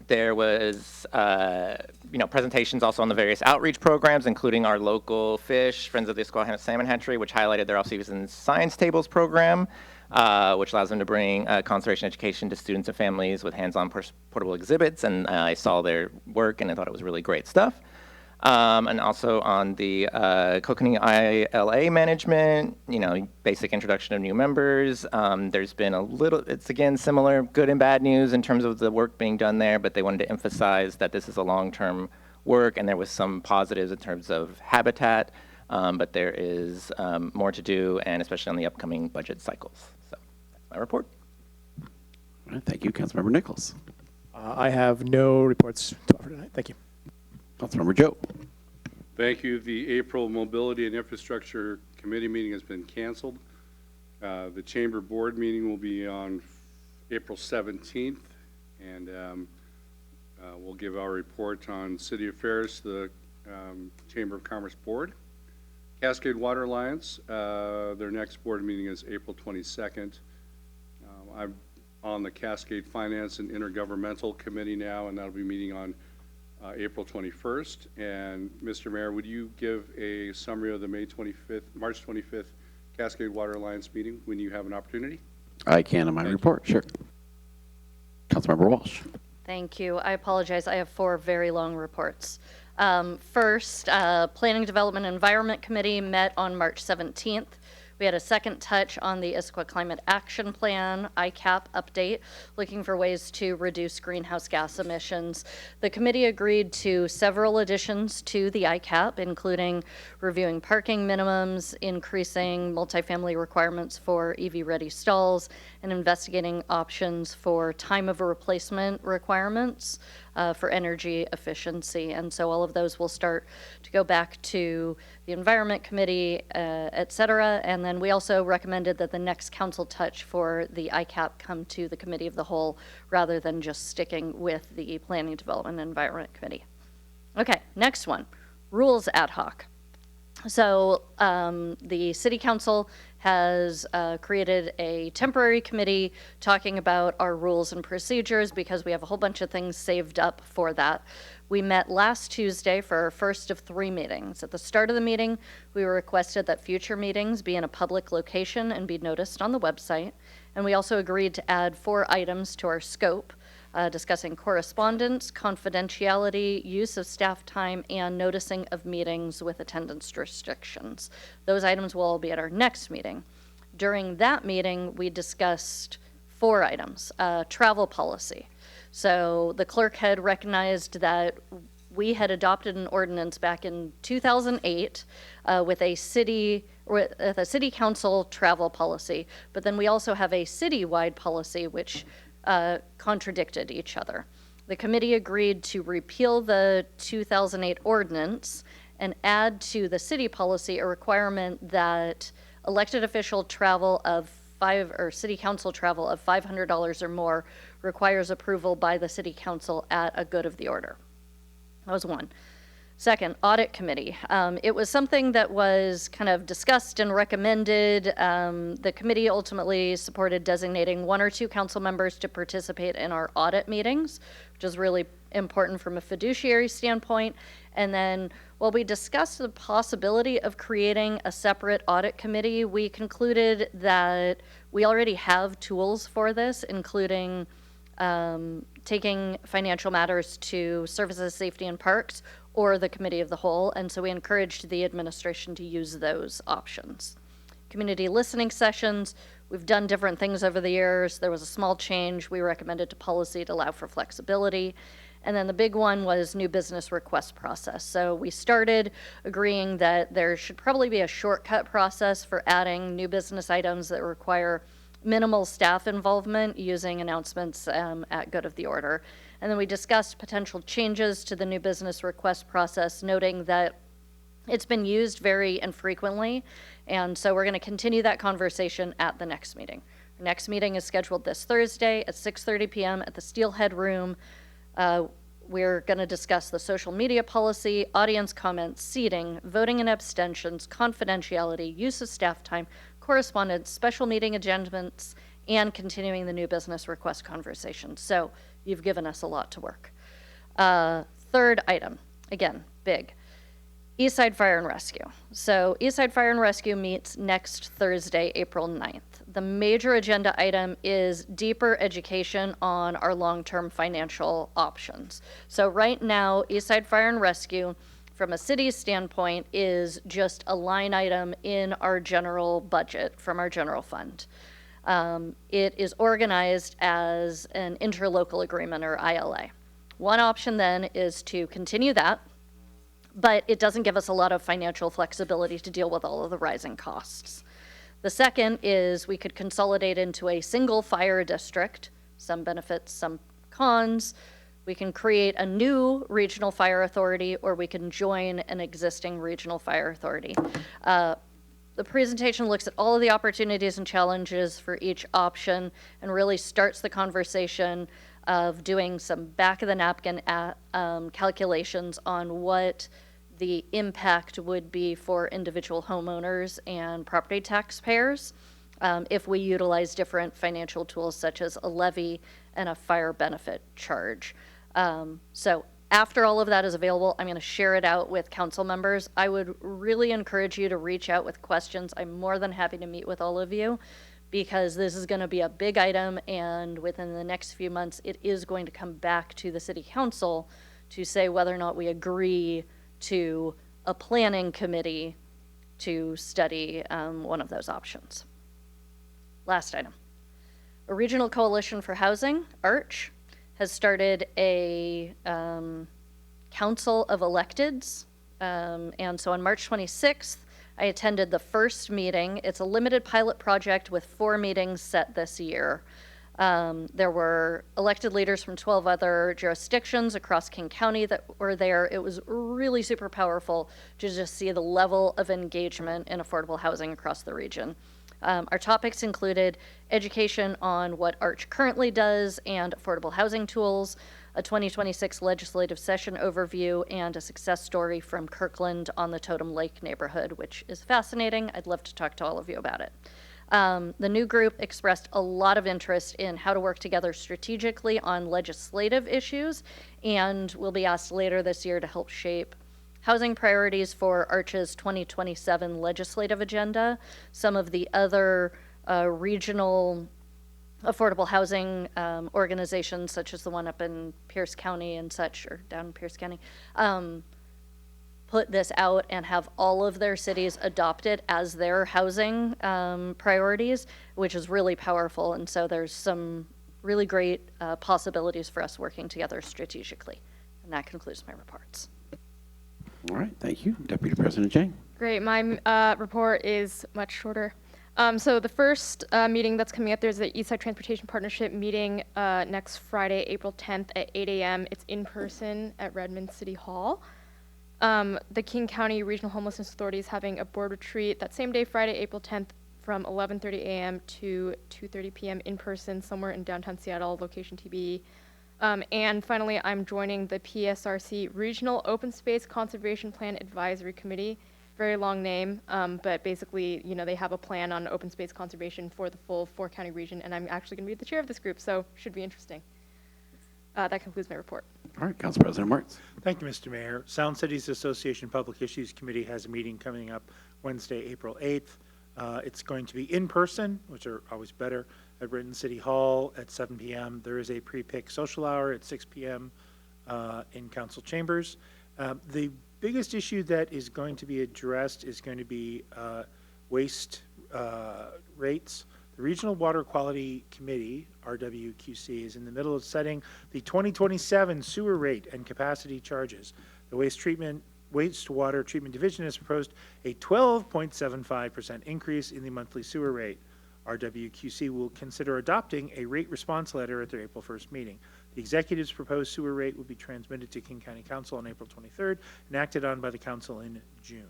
There was, presentations also on the various outreach programs, including our local fish, Friends of the Issaquah Salmon Hatchery, which highlighted their off-season science tables program, which allows them to bring conservation education to students and families with hands-on portable exhibits. And I saw their work, and I thought it was really great stuff. And also on the Kokanee ILA management, basic introduction of new members. There's been it's again similar good and bad news in terms of the work being done there, but they wanted to emphasize that this is a long-term work, and there was some positives in terms of habitat, but there is more to do, and especially on the upcoming budget cycles. So that's my report. All right, thank you, Councilmember Nichols. I have no reports to offer tonight. Thank you. Councilmember Joe. Thank you. The April Mobility and Infrastructure Committee meeting has been canceled. The Chamber Board meeting will be on April 17th, and we'll give our report on city affairs to the Chamber of Commerce Board. Cascade Water Alliance, their next board meeting is April 22nd. I'm on the Cascade Finance and Intergovernmental Committee now, and that'll be meeting on April 21st. And Mr. Mayor, would you give a summary of the March 25th Cascade Water Alliance meeting when you have an opportunity? I can in my report, sure. Councilmember Walsh. Thank you. I apologize. I have 4 very long reports. First, Planning, Development, and Environment Committee met on March 17th. We had a second touch on the Issaquah Climate Action Plan, ICAP update, looking for ways to reduce greenhouse gas emissions. The committee agreed to several additions to the ICAP, including reviewing parking minimums, increasing multifamily requirements for EV-ready stalls, and investigating options for time of replacement requirements for energy efficiency. And so all of those will start to go back to the Environment Committee, et cetera. And then we also recommended that the next council touch for the ICAP come to the Committee of the Whole rather than just sticking with the Planning, Development, and Environment Committee. Okay, next one, rules ad hoc. So the City Council has created a temporary committee talking about our rules and procedures because we have a whole bunch of things saved up for that. We met last Tuesday for our first of 3 meetings. At the start of the meeting, we requested that future meetings be in a public location and be noticed on the website. And we also agreed to add 4 items to our scope, discussing correspondence, confidentiality, use of staff time, and noticing of meetings with attendance restrictions. Those items will all be at our next meeting. During that meeting, we discussed 4 items. Travel policy. So the clerk had recognized that we had adopted an ordinance back in 2008 with a city council travel policy, but then we also have a citywide policy which contradicted each other. The committee agreed to repeal the 2008 ordinance and add to the city policy a requirement that elected official travel of city council travel of $500 or more requires approval by the city council at a good of the order. That was one. Second, audit committee. It was something that was kind of discussed and recommended. The committee ultimately supported designating 1 or 2 council members to participate in our audit meetings, which is really important from a fiduciary standpoint. And then while we discussed the possibility of creating a separate audit committee, we concluded that we already have tools for this, including taking financial matters to Services, Safety, and Parks or the Committee of the Whole, and so we encouraged the administration to use those options. Community listening sessions, we've done different things over the years. There was a small change we recommended to policy to allow for flexibility. And then the big one was new business request process. So we started agreeing that there should probably be a shortcut process for adding new business items that require minimal staff involvement using announcements at good of the order. And then we discussed potential changes to the new business request process, noting that it's been used very infrequently. And so we're going to continue that conversation at the next meeting. Our next meeting is scheduled this Thursday at 6:30 p.m. at the Steelhead Room. We're going to discuss the social media policy, audience comments, seating, voting and abstentions, confidentiality, use of staff time, correspondence, special meeting agendas, and continuing the new business request conversation. So you've given us a lot to work. Third item, again, big. Eastside Fire and Rescue. So Eastside Fire and Rescue meets next Thursday, April 9th. The major agenda item is deeper education on our long-term financial options. So right now, Eastside Fire and Rescue, from a city standpoint, is just a line item in our general budget from our general fund. It is organized as an interlocal agreement, or ILA. One option then is to continue that, but it doesn't give us a lot of financial flexibility to deal with all of the rising costs. The second is we could consolidate into a single fire district, some benefits, some cons. We can create a new regional fire authority, or we can join an existing regional fire authority. The presentation looks at all of the opportunities and challenges for each option and really starts the conversation of doing some back-of-the-napkin calculations on what the impact would be for individual homeowners and property taxpayers if we utilize different financial tools such as a levy and a fire benefit charge. So after all of that is available, I'm going to share it out with council members. I would really encourage you to reach out with questions. I'm more than happy to meet with all of you because this is going to be a big item, and within the next few months, it is going to come back to the city council to say whether or not we agree to a planning committee to study one of those options. Last item. A Regional Coalition for Housing, ARCH, has started a council of electeds. And so on March 26th, I attended the first meeting. It's a limited pilot project with 4 meetings set this year. There were elected leaders from 12 other jurisdictions across King County that were there. It was really super powerful to just see the level of engagement in affordable housing across the region. Our topics included education on what ARCH currently does and affordable housing tools, a 2026 legislative session overview, and a success story from Kirkland on the Totem Lake neighborhood, which is fascinating. I'd love to talk to all of you about it. The new group expressed a lot of interest in how to work together strategically on legislative issues, and will be asked later this year to help shape housing priorities for Arch's 2027 legislative agenda. Some of the other regional affordable housing organizations, such as the one up in Pierce County and such, or down in Pierce County, put this out and have all of their cities adopt it as their housing priorities, which is really powerful. And so there's some really great possibilities for us working together strategically. And that concludes my reports. All right, thank you. Deputy President Jang. Great. My report is much shorter. So the first meeting that's coming up, there's the Eastside Transportation Partnership meeting next Friday, April 10th at 8 a.m. It's in person at Redmond City Hall. The King County Regional Homelessness Authority is having a board retreat that same day, Friday, April 10th, from 11:30 a.m. to 2:30 p.m. in person somewhere in downtown Seattle, location TBD. And finally, I'm joining the PSRC Regional Open Space Conservation Plan Advisory Committee. Very long name, but basically, they have a plan on open space conservation for the full 4-county region, and I'm actually going to be the chair of this group, so should be interesting. That concludes my report. All right, Council President Martz. Thank you, Mr. Mayor. Sound Cities Association Public Issues Committee has a meeting coming up Wednesday, April 8th. It's going to be in person, which are always better, at Redmond City Hall at 7 p.m. There is a pre-pick social hour at 6 p.m. In council chambers. The biggest issue that is going to be addressed is going to be waste rates. The Regional Water Quality Committee, RWQC, is in the middle of setting the 2027 sewer rate and capacity charges. The Wastewater Treatment Division has proposed a 12.75% increase in the monthly sewer rate. RWQC will consider adopting a rate response letter at their April 1st meeting. The executive's proposed sewer rate will be transmitted to King County Council on April 23rd and acted on by the council in June.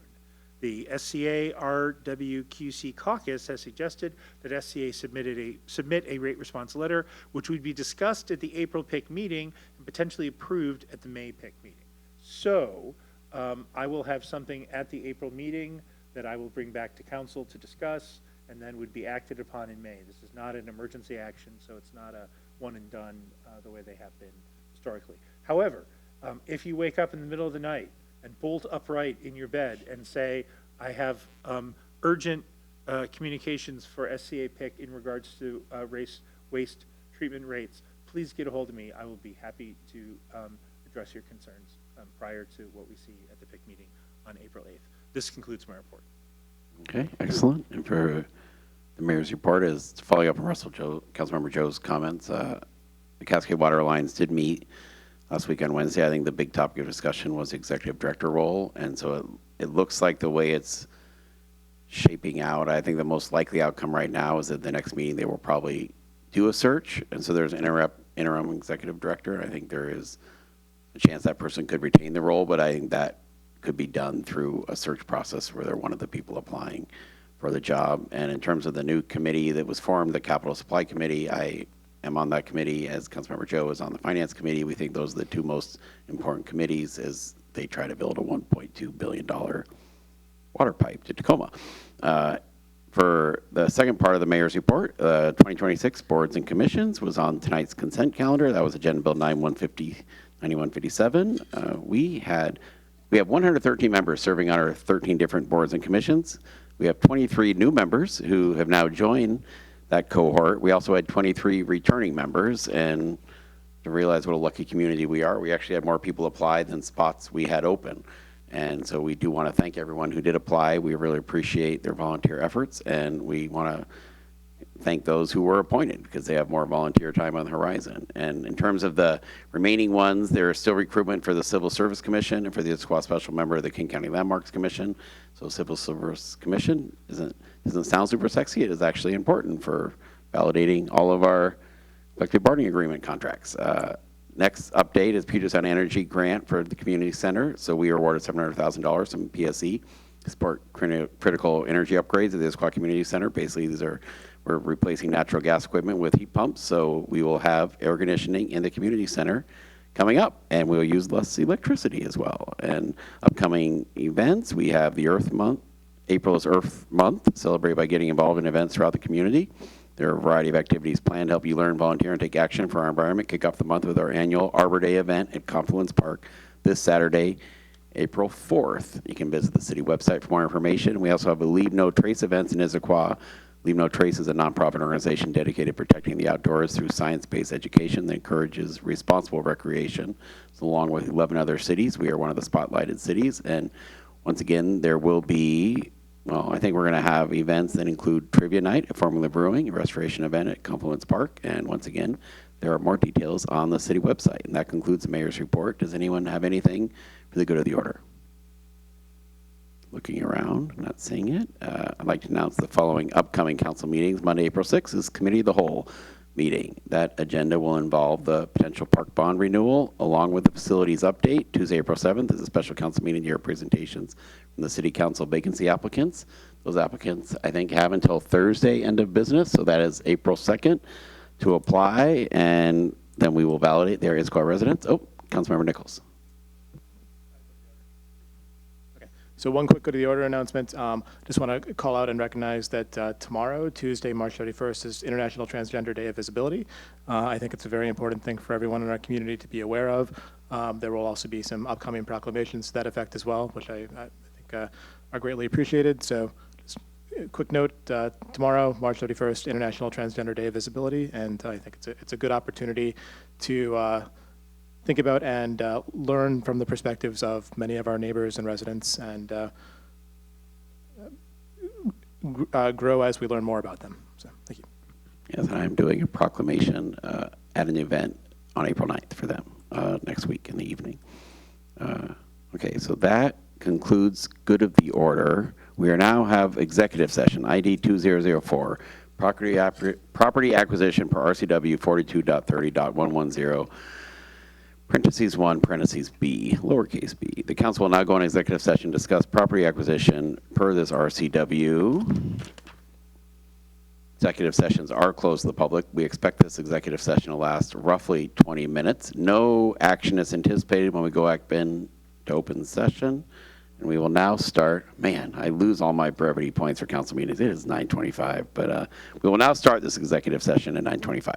The SCA RWQC caucus has suggested that SCA submit a rate response letter, which would be discussed at the April PIC meeting and potentially approved at the May PIC meeting. So I will have something at the April meeting that I will bring back to council to discuss and then would be acted upon in May. This is not an emergency action, so it's not a one and done the way they have been historically. However, if you wake up in the middle of the night and bolt upright in your bed and say, I have urgent communications for SCA PIC in regards to waste treatment rates, please get a hold of me. I will be happy to address your concerns prior to what we see at the PIC meeting on April 8th. This concludes my report. Okay, excellent. And for the mayor's report, is following up on Councilmember Joe's comments. The Cascade Water Alliance did meet last week on Wednesday. I think the big topic of discussion was the executive director role, and so it looks like the way it's shaping out, I think the most likely outcome right now is that the next meeting they will probably do a search, and so there's an interim executive director. I think there is a chance that person could retain the role, but I think that could be done through a search process where they're one of the people applying for the job. And in terms of the new committee that was formed, the Capital Supply Committee, I am on that committee, as Councilmember Joe is on the Finance Committee. We think those are the two most important committees as they try to build a $1.2 billion water pipe to Tacoma. For the second part of the mayor's report, 2026 boards and commissions was on tonight's consent calendar. That was Agenda Bill 9157. We have 113 members serving on our 13 different boards and commissions. We have 23 new members who have now joined that cohort. We also had 23 returning members, and to realize what a lucky community we are, we actually had more people apply than spots we had open. And so we do want to thank everyone who did apply. We really appreciate their volunteer efforts, and we want to thank those who were appointed because they have more volunteer time on the horizon. And in terms of the remaining ones, there is still recruitment for the Civil Service Commission and for the Issaquah Special Member of the King County Landmarks Commission. So Civil Service Commission doesn't sound super sexy. It is actually important for validating all of our collective bargaining agreement contracts. Next update is Puget Sound Energy grant for the community center. So we are awarded $700,000 from PSE to support critical energy upgrades at the Issaquah Community Center. Basically, we're replacing natural gas equipment with heat pumps, so we will have air conditioning in the community center coming up, and we'll use less electricity as well. And upcoming events, we have the Earth Month. April is Earth Month, celebrated by getting involved in events throughout the community. There are a variety of activities planned to help you learn, volunteer, and take action for our environment. Kick off the month with our annual Arbor Day event at Confluence Park this Saturday, April 4th. You can visit the city website for more information. We also have a Leave No Trace events in Issaquah. Leave No Trace is a nonprofit organization dedicated to protecting the outdoors through science-based education that encourages responsible recreation. So along with 11 other cities, we are one of the spotlighted cities. And once again, there will be, well, I think we're going to have events that include trivia night at Formula Brewing, a restoration event at Confluence Park. And once again, there are more details on the city website. And that concludes the mayor's report. Does anyone have anything for the good of the order? Looking around, not seeing it. I'd like to announce the following upcoming council meetings. Monday, April 6th is Committee of the Whole meeting. That agenda will involve the potential park bond renewal along with the facilities update. Tuesday, April 7th is a special council meeting to hear presentations from the city council vacancy applicants. Those applicants, I think, have until Thursday end of business, so that is April 2nd to apply, and then we will validate their Issaquah residents. Oh, Councilmember Nichols. So one quick good of the order announcement. Just want to call out and recognize that tomorrow, Tuesday, March 31st, is International Transgender Day of Visibility. I think it's a very important thing for everyone in our community to be aware of. There will also be some upcoming proclamations to that effect as well, which I think are greatly appreciated. So just a quick note, tomorrow, March 31st, International Transgender Day of Visibility, and I think it's a good opportunity to think about and learn from the perspectives of many of our neighbors and residents, and grow as we learn more about them. So, thank you. Yes, I'm doing a proclamation at an event on April 9th for them next week in the evening. Okay, so that concludes good of the order. We are now have executive session, ID 2004, property acquisition per RCW 42.30.110. Parentheses 1, parentheses B, lowercase b. The council will now go on executive session, discuss property acquisition per this RCW. Executive sessions are closed to the public. We expect this executive session to last roughly 20 minutes. No action is anticipated when we go back in to open session. And we will now start, man, I lose all my brevity points for council meetings. It is 9:25, but we will now start this executive session at 9:25.